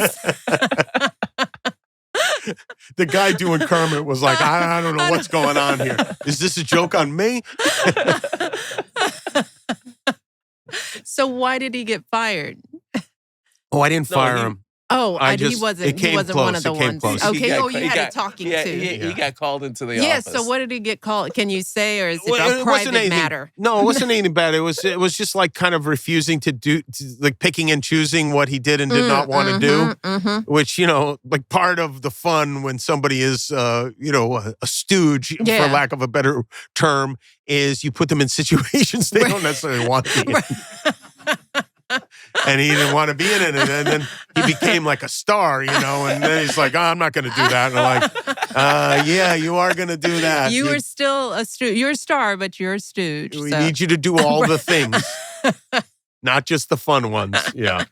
The guy doing Kermit was like, I don't know what's going on here. Is this a joke on me? So why did he get fired? Oh, I didn't fire him. Oh, he wasn't one of the ones. Close. Okay, you had a talking to. He got called into the office. office. So what did he get called? Can you say, or is it a private matter? No, it wasn't anything bad. It was just like kind of refusing to do, like picking and choosing what he did and did not want to do, which, like part of the fun when somebody is, a stooge, for lack of a better term, is you put them in situations they don't necessarily want to be in. And he didn't want to be in it. And then he became like a star, and then he's like, I'm not going to do that. And I'm like, yeah, you are going to do that. You were still a stooge. You're a star, but you're a stooge. We need you to do all the things, not just the fun ones. Yeah.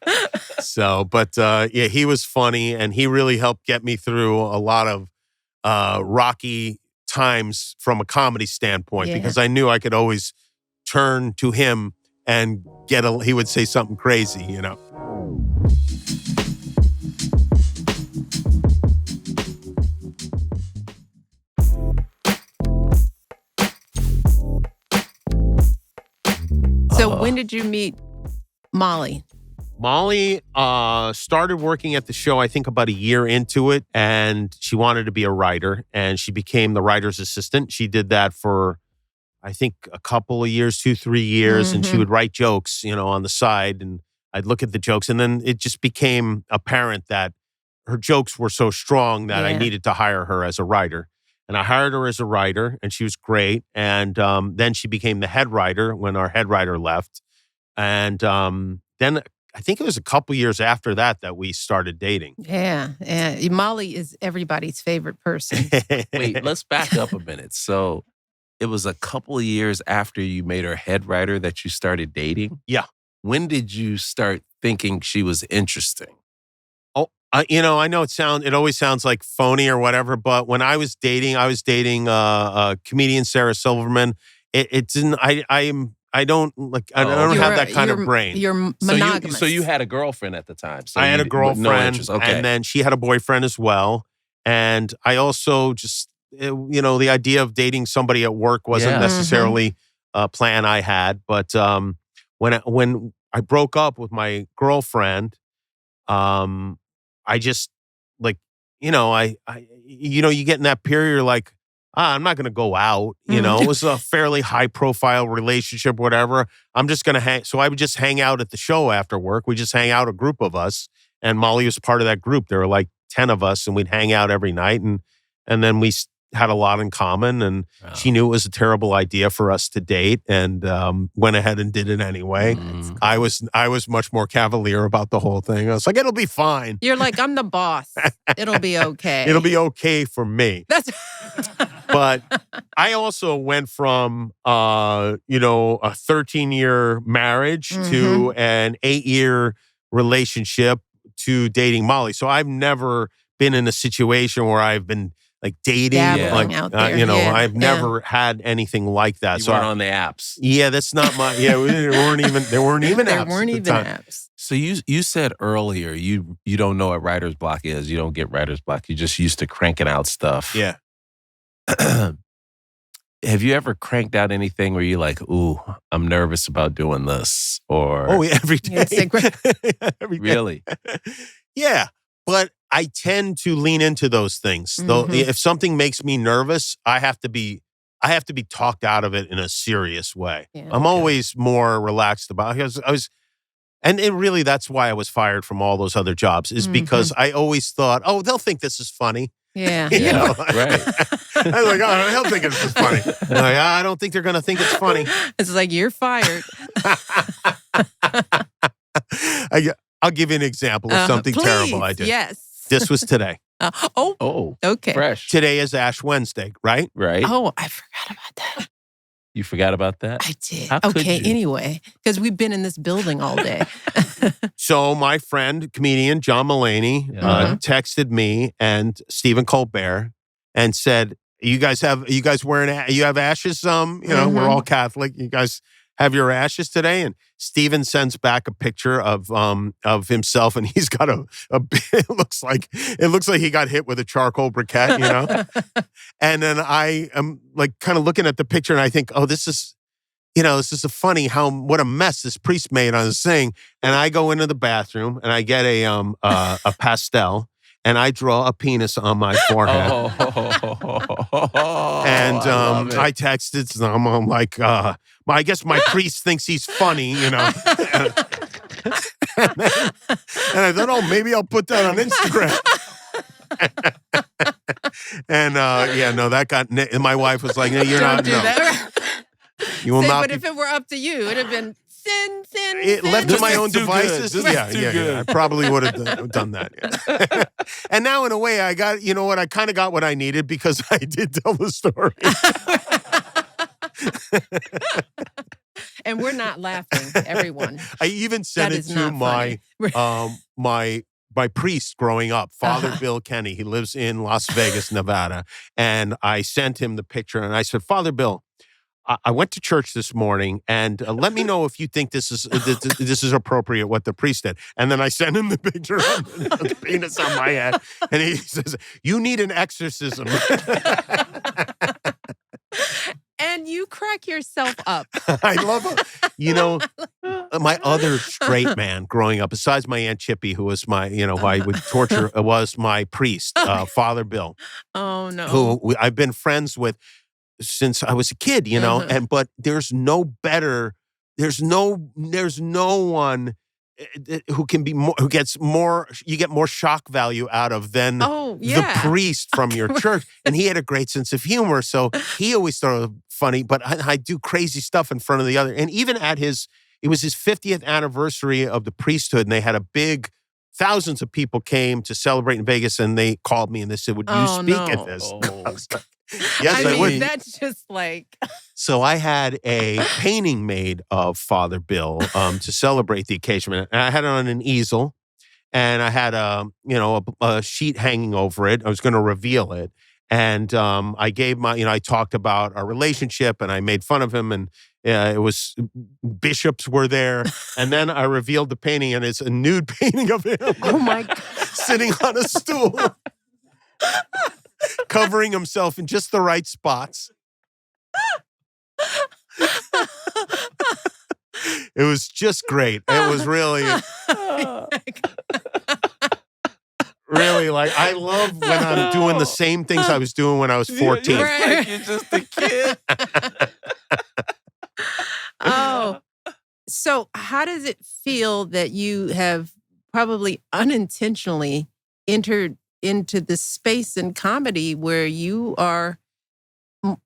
So, but he was funny, and he really helped get me through a lot of rocky times from a comedy standpoint, because I knew I could always turn to him and he would say something crazy, So when did you meet Molly? Molly started working at the show, I think, about a year into it, and she wanted to be a writer, and she became the writer's assistant. She did that for, I think, a couple of years, 2-3 years, and she would write jokes, on the side, and I'd look at the jokes, and then it just became apparent that her jokes were so strong that I needed to hire her as a writer. And I hired her as a writer, and she was great. And then she became the head writer when our head writer left. And then I think it was a couple years after that we started dating. Yeah. Molly is everybody's favorite person. Wait, let's back up a minute. So it was a couple of years after you made her head writer that you started dating? Yeah. When did you start thinking she was interesting? Oh, I know it always sounds like phony or whatever, but when I was dating comedian Sarah Silverman. I don't have that kind of brain. You're monogamous. So you had a girlfriend at the time. So I had a girlfriend, no interest. Okay. And then she had a boyfriend as well. And I also just, the idea of dating somebody at work wasn't necessarily a plan I had. But when I broke up with my girlfriend, I just you get in that period, you're like, I'm not going to go out. It was a fairly high profile relationship, whatever. I'm just going to hang. So I would just hang out at the show after work. We just hang out, a group of us. And Molly was part of that group. There were like 10 of us, and we'd hang out every night. And then we had a lot in common, and she knew it was a terrible idea for us to date, and went ahead and did it anyway. I was much more cavalier about the whole thing. I was like, it'll be fine. You're like, I'm the boss. It'll be okay. It'll be okay for me. That's But I also went from, a 13-year marriage to an 8-year relationship to dating Molly. So I've never been in a situation where I've been like dating, out there. I've never had anything like that. You weren't on the apps. Yeah, that's not my. Yeah, there weren't even apps. There weren't even apps. So you said earlier you don't know what writer's block is. You don't get writer's block. You just used to cranking out stuff. Yeah. Have you ever cranked out anything where you're like, ooh, I'm nervous about doing this? Or every day. Every day. Really? Yeah. But I tend to lean into those things. Though if something makes me nervous, I have to be talked out of it in a serious way. Yeah, I'm always more relaxed about it. That's why I was fired from all those other jobs, is because I always thought, oh, they'll think this is funny. Yeah. Right. I was like, oh, they'll think this is funny. I'm like, I don't think they're going to think it's funny. It's like, you're fired. I'll give you an example of something terrible I did. Yes. This was today. Okay. Fresh. Today is Ash Wednesday, right? Right. Oh, I forgot about that. You forgot about that? I did. How could you? Anyway, because we've been in this building all day. So my friend, comedian John Mulaney, texted me and Stephen Colbert and said, you guys have ashes? We're all Catholic. You guys have your ashes today? And Stephen sends back a picture of himself, and he's got it looks like he got hit with a charcoal briquette, And then I am like kind of looking at the picture, and I think, oh, this is what a mess this priest made on this thing. And I go into the bathroom and I get a pastel, and I draw a penis on my forehead. And I texted some. I'm like, I guess my priest thinks he's funny, and I thought, oh, maybe I'll put that on Instagram. And that got. And my wife was like, no, you're Don't not. do that. You will not. But if it were up to you, it'd have been sin. Left to my own devices. Good. I probably would have done that. Yeah. And now, in a way, I got. You know what? I kind of got what I needed because I did tell the story. And we're not laughing, everyone. I even sent it to my priest growing up, Father Bill Kenny. He lives in Las Vegas, Nevada. And I sent him the picture, and I said, Father Bill, I went to church this morning, and let me know if you think this is appropriate what the priest did. And then I sent him the picture of the penis on my head, and he says, you need an exorcism. And you crack yourself up. I love it. My other straight man growing up, besides my Aunt Chippy, who was my, who I would torture, was my priest, Father Bill. Oh, no. Who I've been friends with since I was a kid, but there's no one who can be more, who gets more, you get more shock value out of than the priest from your church. And he had a great sense of humor. So he always thought it was funny, but I do crazy stuff in front of the other. And even it was his 50th anniversary of the priesthood, and they had a big, thousands of people came to celebrate in Vegas, and they called me and they said, would you speak at this? I was like, yes, I would. That's just like... So I had a painting made of Father Bill to celebrate the occasion. And I had it on an easel, and I had a sheet hanging over it. I was going to reveal it. And I gave I talked about our relationship, and I made fun of him, and it was bishops were there. And then I revealed the painting, and it's a nude painting of him. Oh my God. Sitting on a stool, covering himself in just the right spots. It was just great. It was really, really like, I love when I'm doing the same things I was doing when I was 14. Like you're just a kid. Oh, so how does it feel that you have probably unintentionally entered into this space in comedy where you are,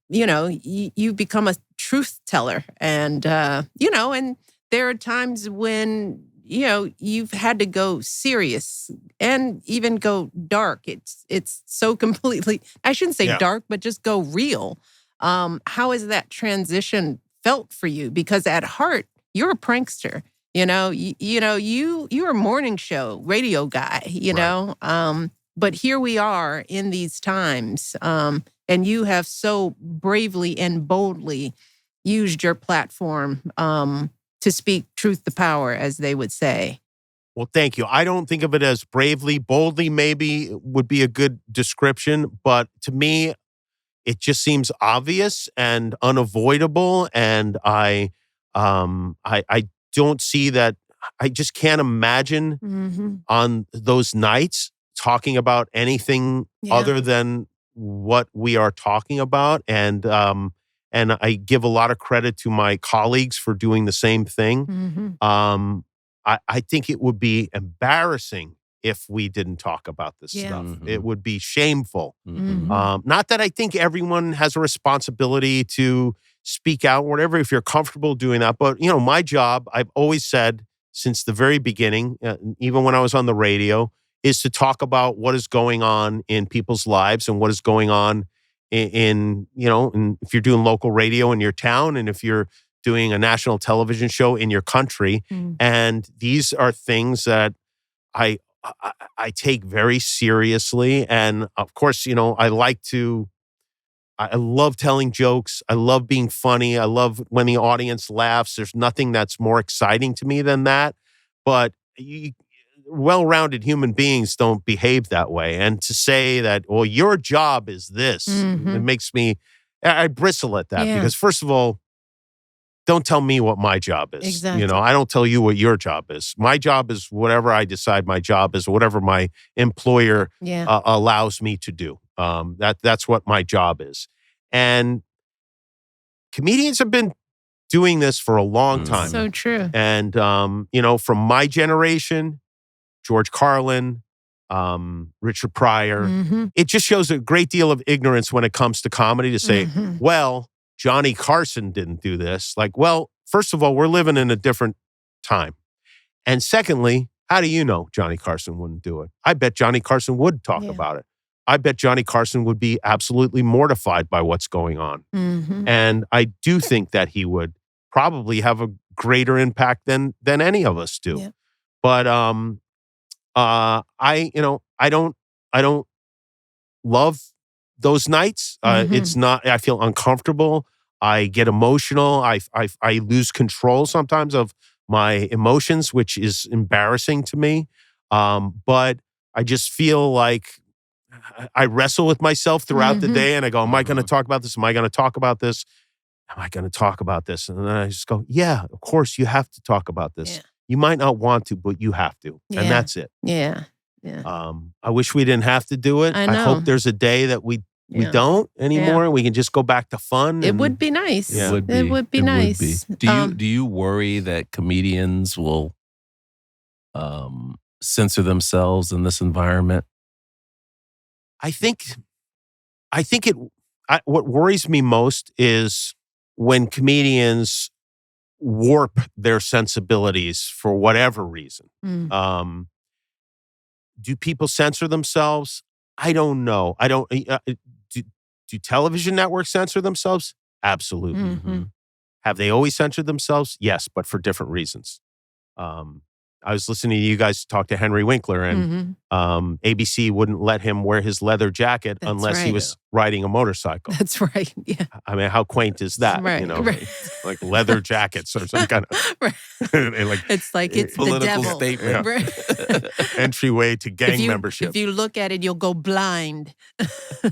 you become a truth teller, and and there are times when you've had to go serious and even go dark. It's so completely, I shouldn't say dark, but just go real. How has that transition felt for you? Because at heart, you're a prankster. You're a morning show radio guy, but here we are in these times, and you have so bravely and boldly used your platform to speak truth to power, as they would say. Well, thank you. I don't think of it as bravely, boldly maybe would be a good description, but to me, it just seems obvious and unavoidable, and I don't see that. I just can't imagine on those nights talking about anything other than what we are talking about, and I give a lot of credit to my colleagues for doing the same thing. I think it would be embarrassing if we didn't talk about this stuff. It would be shameful. Not that I think everyone has a responsibility to speak out, whatever, if you're comfortable doing that. But, my job, I've always said since the very beginning, even when I was on the radio, is to talk about what is going on in people's lives and what is going on in if you're doing local radio in your town and if you're doing a national television show in your country. And these are things that I take very seriously. And of course, I love telling jokes. I love being funny. I love when the audience laughs. There's nothing that's more exciting to me than that. But well-rounded human beings don't behave that way. And to say that, well, your job is this, it makes me, I bristle at that because first of all, don't tell me what my job is. Exactly. I don't tell you what your job is. My job is whatever I decide my job is, whatever my employer allows me to do. That's what my job is. And comedians have been doing this for a long time. So true. And, from my generation, George Carlin, Richard Pryor, it just shows a great deal of ignorance when it comes to comedy to say, well, Johnny Carson didn't do this. Like, well, first of all, we're living in a different time. And secondly, how do you know Johnny Carson wouldn't do it? I bet Johnny Carson would talk about it. I bet Johnny Carson would be absolutely mortified by what's going on. And I do think that he would probably have a greater impact than any of us do. Yeah. But I don't love those nights. It's not, I feel uncomfortable. I get emotional. I lose control sometimes of my emotions, which is embarrassing to me. But I just feel like I wrestle with myself throughout the day and I go, am I going to talk about this? Am I going to talk about this? Am I going to talk about this? And then I just go, yeah, of course you have to talk about this. Yeah. You might not want to, but you have to. Yeah. And that's it. Yeah. I wish we didn't have to do it. I hope there's a day that we don't anymore and we can just go back to fun. It would be nice. Yeah. It would be nice. Do you worry that comedians will censor themselves in this environment? I think what worries me most is when comedians warp their sensibilities for whatever reason. Do people censor themselves? I don't know. I don't. Do television networks censor themselves? Absolutely. Have they always censored themselves? Yes, but for different reasons. I was listening to you guys talk to Henry Winkler, and ABC wouldn't let him wear his leather jacket unless he was riding a motorcycle. That's right. Yeah. I mean, how quaint is that? Right. Like leather jackets or some kind of it's like it's political the devil. statement. Right. Entryway to gang membership. If you look at it, you'll go blind.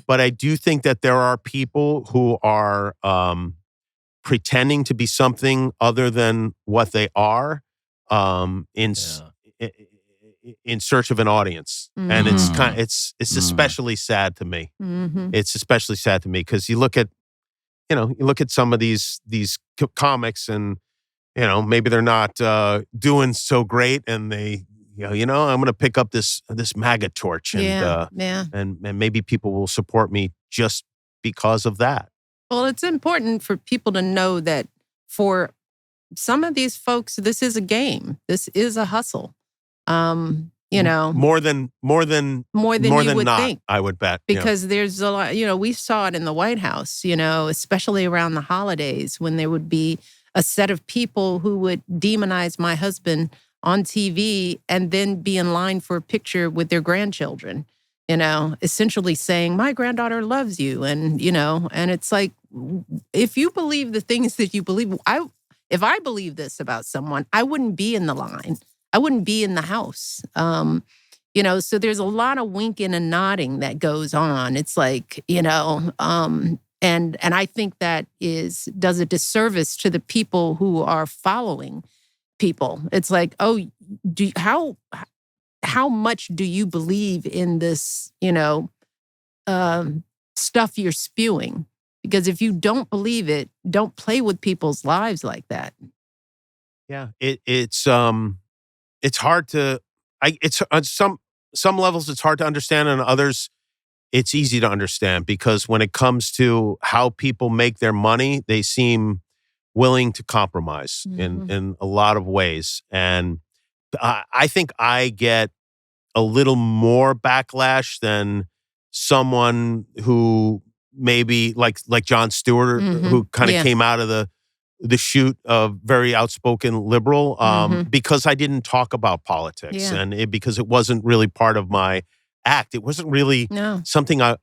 But I do think that there are people who are pretending to be something other than what they are. In search of an audience, and it's especially sad to me. It's especially sad to me because you look at some of these comics, and maybe they're not doing so great, and they I'm going to pick up this MAGA torch, and maybe people will support me just because of that. Well, it's important for people to know that for some of these folks, this is a game. This is a hustle. You know, more than you would think, I would bet, because there's a lot. You know, we saw it in the White House. You know, especially around the holidays when there would be a set of people who would demonize my husband on TV and then be in line for a picture with their grandchildren. You know, essentially saying, my granddaughter loves you. And, you know, and it's like, if you believe the things that you believe, if I believe this about someone, I wouldn't be in the line. I wouldn't be in the house. You know, so there's a lot of winking and nodding that goes on. It's like, you know, and I think that does a disservice to the people who are following people. It's like, oh, how much do you believe in this, you know, stuff you're spewing? Because if you don't believe it, don't play with people's lives like that. Yeah, it's hard to. It's on some levels it's hard to understand, and others it's easy to understand, because when it comes to how people make their money, they seem willing to compromise in a lot of ways, and I think I get a little more backlash than someone who maybe like Jon Stewart, who kind of came out of the chute of very outspoken liberal, because I didn't talk about politics and because it wasn't really part of my act. It wasn't really something I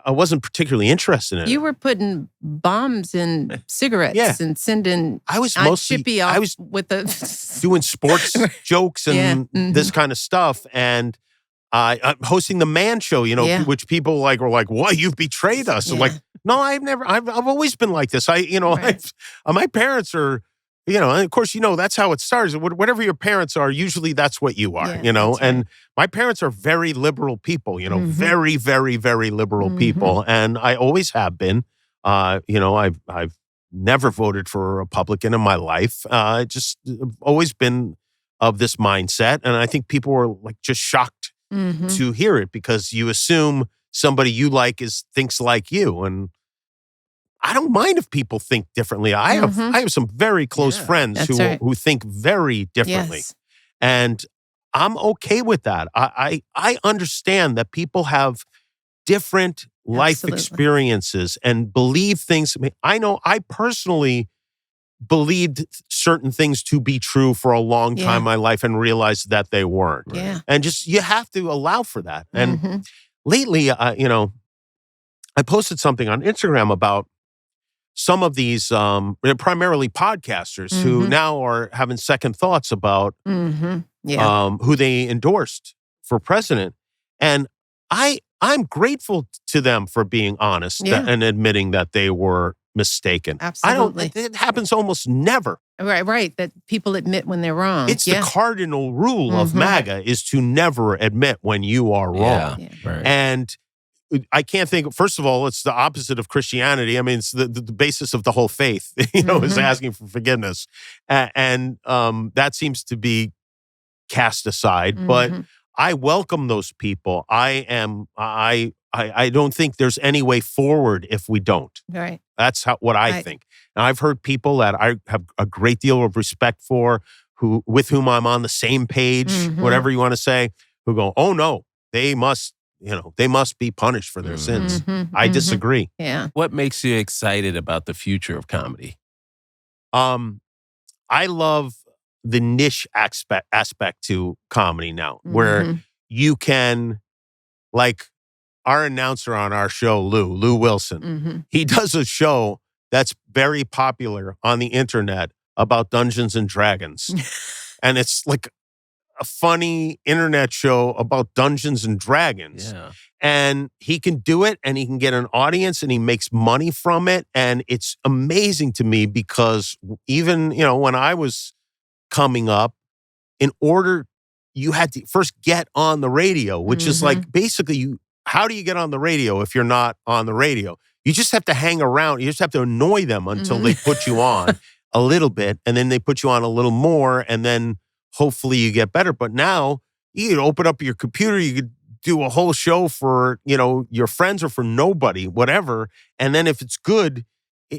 wasn't particularly interested in. You were putting bombs in cigarettes and sending Chippy off with doing sports jokes and this kind of stuff. And I'm hosting the Man Show, you know, which people were like, "What? You've betrayed us." I'm like, no, I've always been like this. My parents are, you know, and of course, you know, that's how it starts. Whatever your parents are, usually that's what you are, you know. And my parents are very liberal people, you know, very, very, very liberal people. And I always have been. You know, I've never voted for a Republican in my life. Just always been of this mindset. And I think people were like just shocked to hear it, because you assume somebody you like thinks like you. And I don't mind if people think differently. I have some very close friends who think very differently. Yes. And I'm okay with that. I understand that people have different life experiences and believe things. I know I personally believed certain things to be true for a long time in my life and realized that they weren't. Yeah. And just, you have to allow for that. And lately, you know, I posted something on Instagram about some of these primarily podcasters who now are having second thoughts about who they endorsed for president. And I'm grateful to them for being honest and admitting that they were mistaken. Absolutely. It happens almost never. Right. That people admit when they're wrong. It's the cardinal rule of MAGA is to never admit when you are wrong. Yeah. Right. And I can't think, first of all, it's the opposite of Christianity. I mean, it's the basis of the whole faith, you know, is asking for forgiveness. And that seems to be cast aside. But I welcome those people. I don't think there's any way forward if we don't. Right. That's what I think. And I've heard people that I have a great deal of respect for, with whom I'm on the same page, whatever you want to say, who go, "Oh no, they must be punished for their sins." I disagree. Yeah. What makes you excited about the future of comedy? I love the niche aspect to comedy now, where you can, like our announcer on our show, Lou Wilson, he does a show that's very popular on the internet about Dungeons and Dragons. And it's like a funny internet show about Dungeons and Dragons. Yeah. And he can do it, and he can get an audience, and he makes money from it. And it's amazing to me, because even, you know, when I was coming up, you had to first get on the radio, which is like basically how do you get on the radio if you're not on the radio? You just have to hang around. You just have to annoy them until they put you on a little bit, and then they put you on a little more, and then hopefully you get better. But now you could open up your computer, you could do a whole show for, you know, your friends or for nobody, whatever. And then if it's good,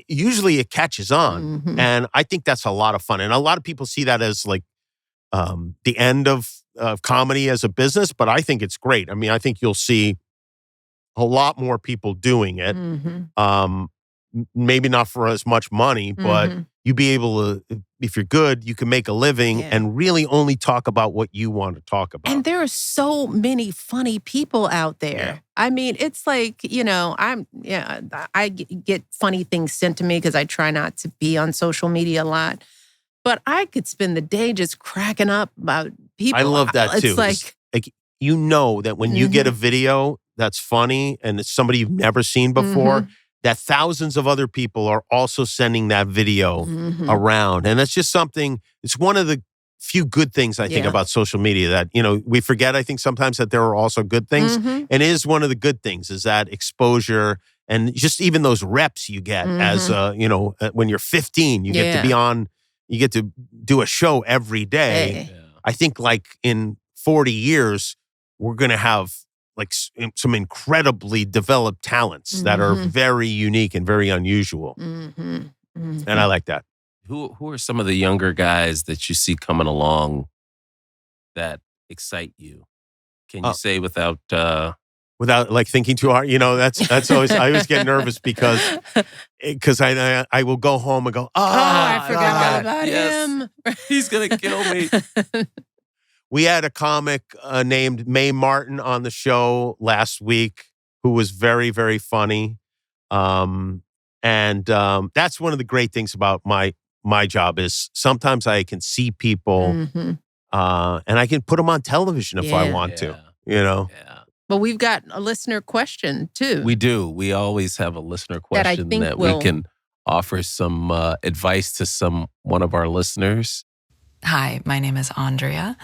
usually it catches on. And I think that's a lot of fun. And a lot of people see that as like the end of comedy as a business, but I think it's great. I mean, I think you'll see a lot more people doing it. Maybe not for as much money, but you be able to, if you're good, you can make a living and really only talk about what you want to talk about. And there are so many funny people out there. Yeah. I mean, it's like, I get funny things sent to me because I try not to be on social media a lot. But I could spend the day just cracking up about people. I love that too. It's like you know that when you get a video that's funny and it's somebody you've never seen before, that thousands of other people are also sending that video around. And that's just something, it's one of the few good things I think about social media that, we forget, I think sometimes that there are also good things. And it is one of the good things is that exposure and just even those reps you get as, when you're 15, you get to be on, you get to do a show every day. Hey. I think like in 40 years, we're going to have like some incredibly developed talents that are very unique and very unusual. And I like that. Who are some of the younger guys that you see coming along that excite you? Can you say without like thinking too hard? That's always, I always get nervous because I will go home and go, I forgot about him. He's going to kill me. We had a comic named Mae Martin on the show last week who was very, very funny. And that's one of the great things about my job is sometimes I can see people and I can put them on television if I want to, Yeah. Well, we've got a listener question too. We do. We always have a listener question that we can offer some advice to one of our listeners. Hi, my name is Andrea.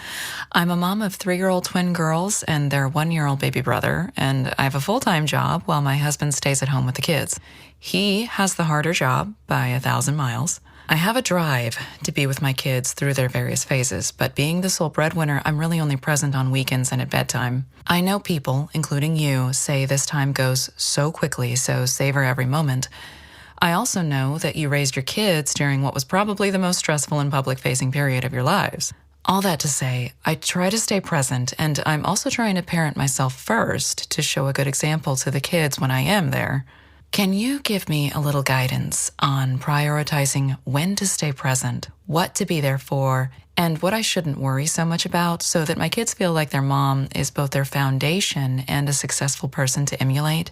I'm a mom of 3-year-old twin girls and their 1-year-old baby brother, and I have a full-time job while my husband stays at home with the kids. He has the harder job by 1,000 miles. I have a drive to be with my kids through their various phases, but being the sole breadwinner, I'm really only present on weekends and at bedtime. I know people, including you, say this time goes so quickly, so savor every moment. I also know that you raised your kids during what was probably the most stressful and public-facing period of your lives. All that to say, I try to stay present, and I'm also trying to parent myself first to show a good example to the kids when I am there. Can you give me a little guidance on prioritizing when to stay present, what to be there for, and what I shouldn't worry so much about so that my kids feel like their mom is both their foundation and a successful person to emulate?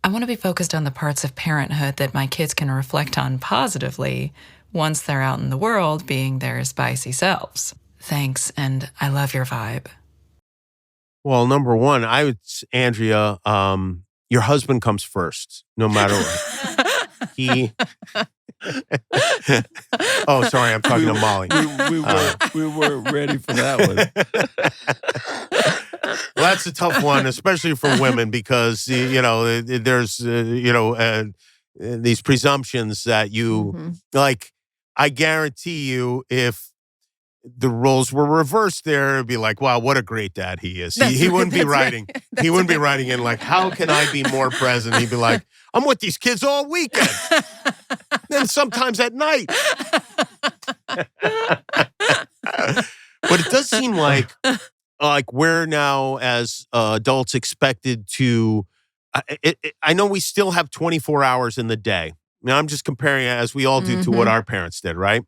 I want to be focused on the parts of parenthood that my kids can reflect on positively once they're out in the world being their spicy selves. Thanks, and I love your vibe. Well, number one, Andrea, your husband comes first, no matter what. Oh, sorry, I'm talking to Molly. We weren't ready for that one. Well, that's a tough one, especially for women, because there's these presumptions that you like. I guarantee you, if the roles were reversed, there it'd be like, wow, what a great dad he is. He wouldn't be writing. He wouldn't be writing in like, how can I be more present? He'd be like, I'm with these kids all weekend, then sometimes at night. But it does seem like we're now as adults expected to, I know we still have 24 hours in the day. Now I'm just comparing it as we all do to what our parents did, right?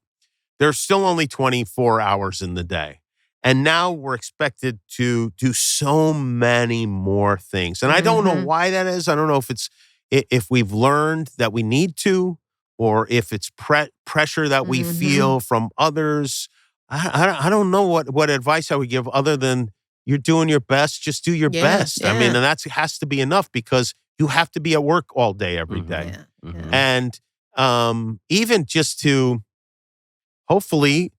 There's still only 24 hours in the day. And now we're expected to do so many more things. And I don't know why that is. I don't know if we've learned that we need to, or if it's pressure that we feel from others. I don't know what advice I would give other than you're doing your best. Just do your best. I mean, and that has to be enough because you have to be at work all day, every day. And even just to, hopefully,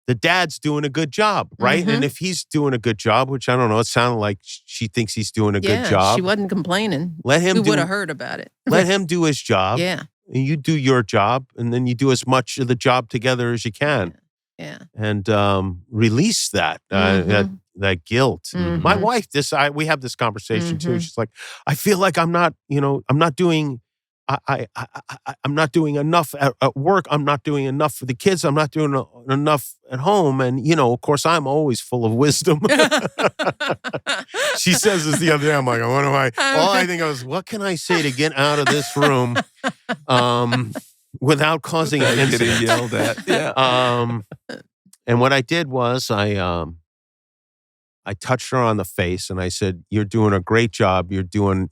the dad's doing a good job, right? And if he's doing a good job, which I don't know, it sounded like she thinks he's doing a good job. She wasn't complaining. Let him. We would have heard about it. Let him do his job. Yeah. And you do your job, and then you do as much of the job together as you can. Yeah. And release that guilt. My wife, we have this conversation too. She's like, I feel like I'm not doing I'm not doing enough at work. I'm not doing enough for the kids. I'm not doing enough at home. And, of course, I'm always full of wisdom. She says this the other day. I'm like, what am I? All I think was, what can I say to get out of this room without causing an incident? Getting yelled at. Yeah. And what I did was I touched her on the face and I said, "You're doing a great job. You're doing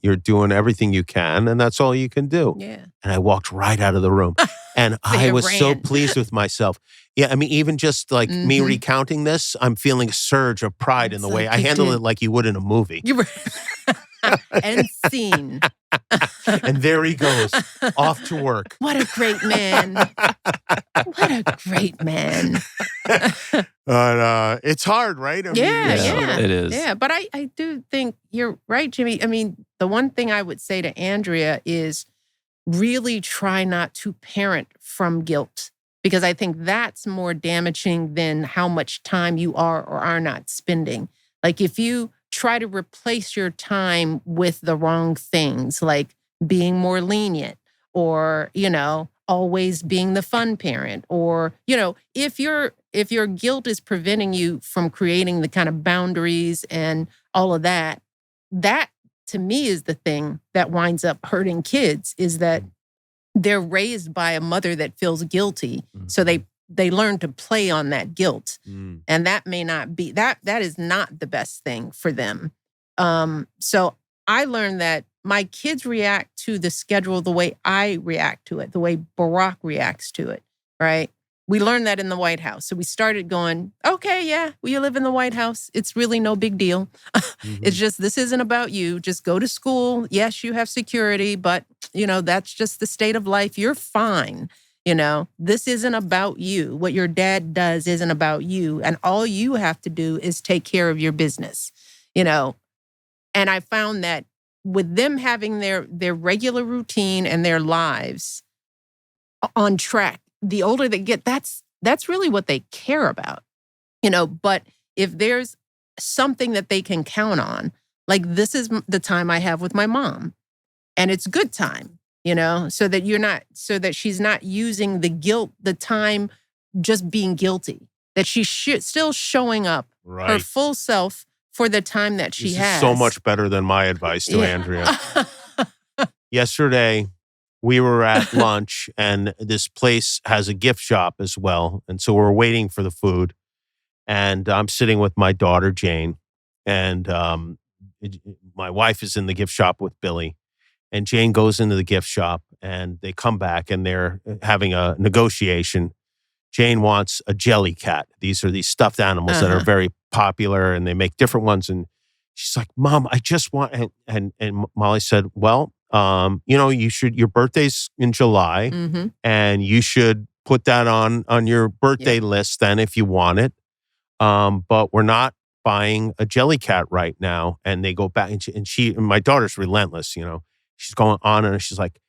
everything you can, and that's all you can do." Yeah. And I walked right out of the room. And I was so pleased with myself. Yeah, I mean, even just like me recounting this, I'm feeling a surge of pride in the way I handle it like you would in a movie. You were and scene. And there he goes, off to work. What a great man. What a great man. But it's hard, right? I mean, yeah. It is. Yeah, but I do think you're right, Jimmy. I mean, the one thing I would say to Andrea is really try not to parent from guilt, because I think that's more damaging than how much time you are or are not spending. Like if you try to replace your time with the wrong things, like being more lenient or, always being the fun parent, or, if your guilt is preventing you from creating the kind of boundaries and all of that, that to me is the thing that winds up hurting kids, is that they're raised by a mother that feels guilty. So they learn to play on that guilt. And that may not be, that is not the best thing for them. So I learned that my kids react to the schedule the way I react to it, the way Barack reacts to it, right? We learned that in the White House. So we started going, okay, yeah, well, you live in the White House. It's really no big deal. It's just, this isn't about you. Just go to school. Yes, you have security, but, that's just the state of life. You're fine. This isn't about you. What your dad does isn't about you. And all you have to do is take care of your business, And I found that with them having their regular routine and their lives on track, the older they get, that's really what they care about, But if there's something that they can count on, like this is the time I have with my mom, and it's good time, so that she's not using the guilt, the time just being guilty, that she's still showing up her full self for the time that she has. This is so much better than my advice to Andrea. Yesterday, we were at lunch, and this place has a gift shop as well. And so we're waiting for the food. And I'm sitting with my daughter, Jane. And my wife is in the gift shop with Billy. And Jane goes into the gift shop, and they come back, and they're having a negotiation. Jane wants a jelly cat. These are these stuffed animals that are very popular, and they make different ones. And she's like, "Mom, I just want," and Molly said, "Well, you should, your birthday's in July, and you should put that on your birthday list then if you want it. But we're not buying a jelly cat right now." And they go back, and my daughter's relentless, She's going on, and she's like,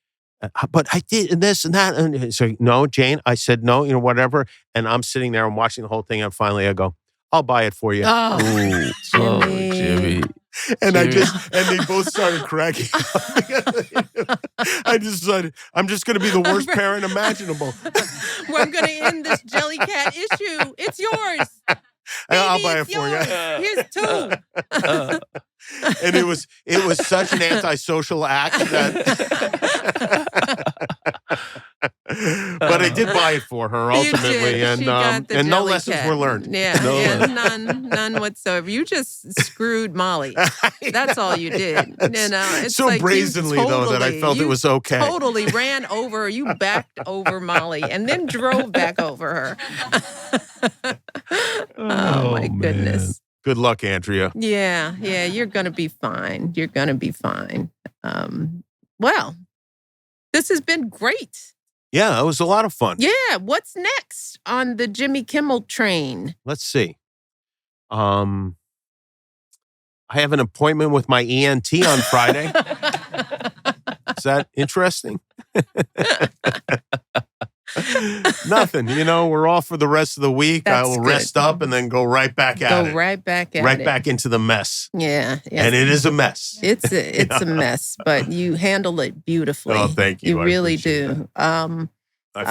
"But I did this and that." And so, "No, Jane," I said, "No, whatever." And I'm sitting there, I'm watching the whole thing, and finally I go, "I'll buy it for you." Oh, Jimmy. And and they both started cracking up. I decided I'm just going to be the worst parent imaginable. Well, I'm going to end this jelly cat issue. It's yours. Baby, I'll buy it for you. Here's 2. And it was such an antisocial act that. But I did buy it for her ultimately, and no lessons were learned. Yeah, none whatsoever. You just screwed Molly. That's all you did. It's so like brazenly though that I felt it was okay. Totally ran over. You backed over Molly and then drove back over her. Oh my goodness. Good luck, Andrea. Yeah, you're going to be fine. You're going to be fine. Well, this has been great. Yeah, it was a lot of fun. Yeah, what's next on the Jimmy Kimmel train? Let's see. I have an appointment with my ENT on Friday. Is that interesting? Nothing. We're off for the rest of the week. I will rest up and then go right back at it. Go right back at it. Right back into the mess. Yeah. And it is a mess. It's a mess, but you handle it beautifully. Oh, thank you. You really do. I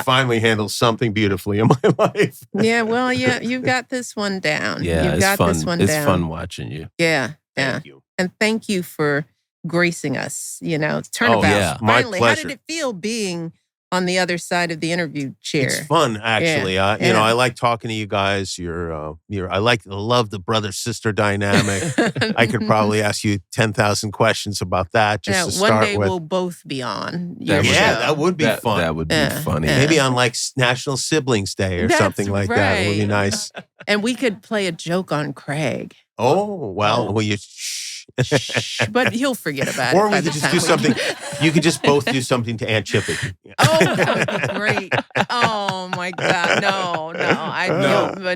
finally handled something beautifully in my life. Yeah, well, you've got this one down. Yeah, you've got fun. This one down. It's fun watching you. Yeah. Thank you. And thank you for gracing us, turnabout. Oh, yeah. My Finally, pleasure. how did it feel being on the other side of the interview chair? It's fun, actually. Yeah. I like talking to you guys. I love the brother-sister dynamic. I could probably ask you 10,000 questions about that just to start one day with. we'll both be on. That would be fun. That would be funny. Maybe on like National Siblings Day or something like that. It would be nice. And we could play a joke on Craig. Oh, well, will you shh. But he'll forget about it. Or we could just do something. You could just both do something to Aunt Chippy. Oh, that would be great. Oh, my God. No.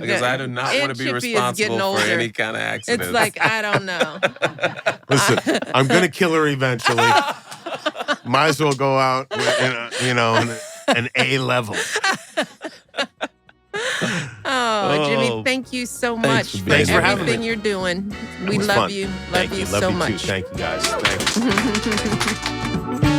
Because I do not want to be responsible for any kind of accident. It's like, I don't know. Listen, I'm going to kill her eventually. Might as well go out with, an A level. Oh, Jimmy, thank you so much for everything you're doing. We love you. Love you so much. Thank you, guys. Thank you.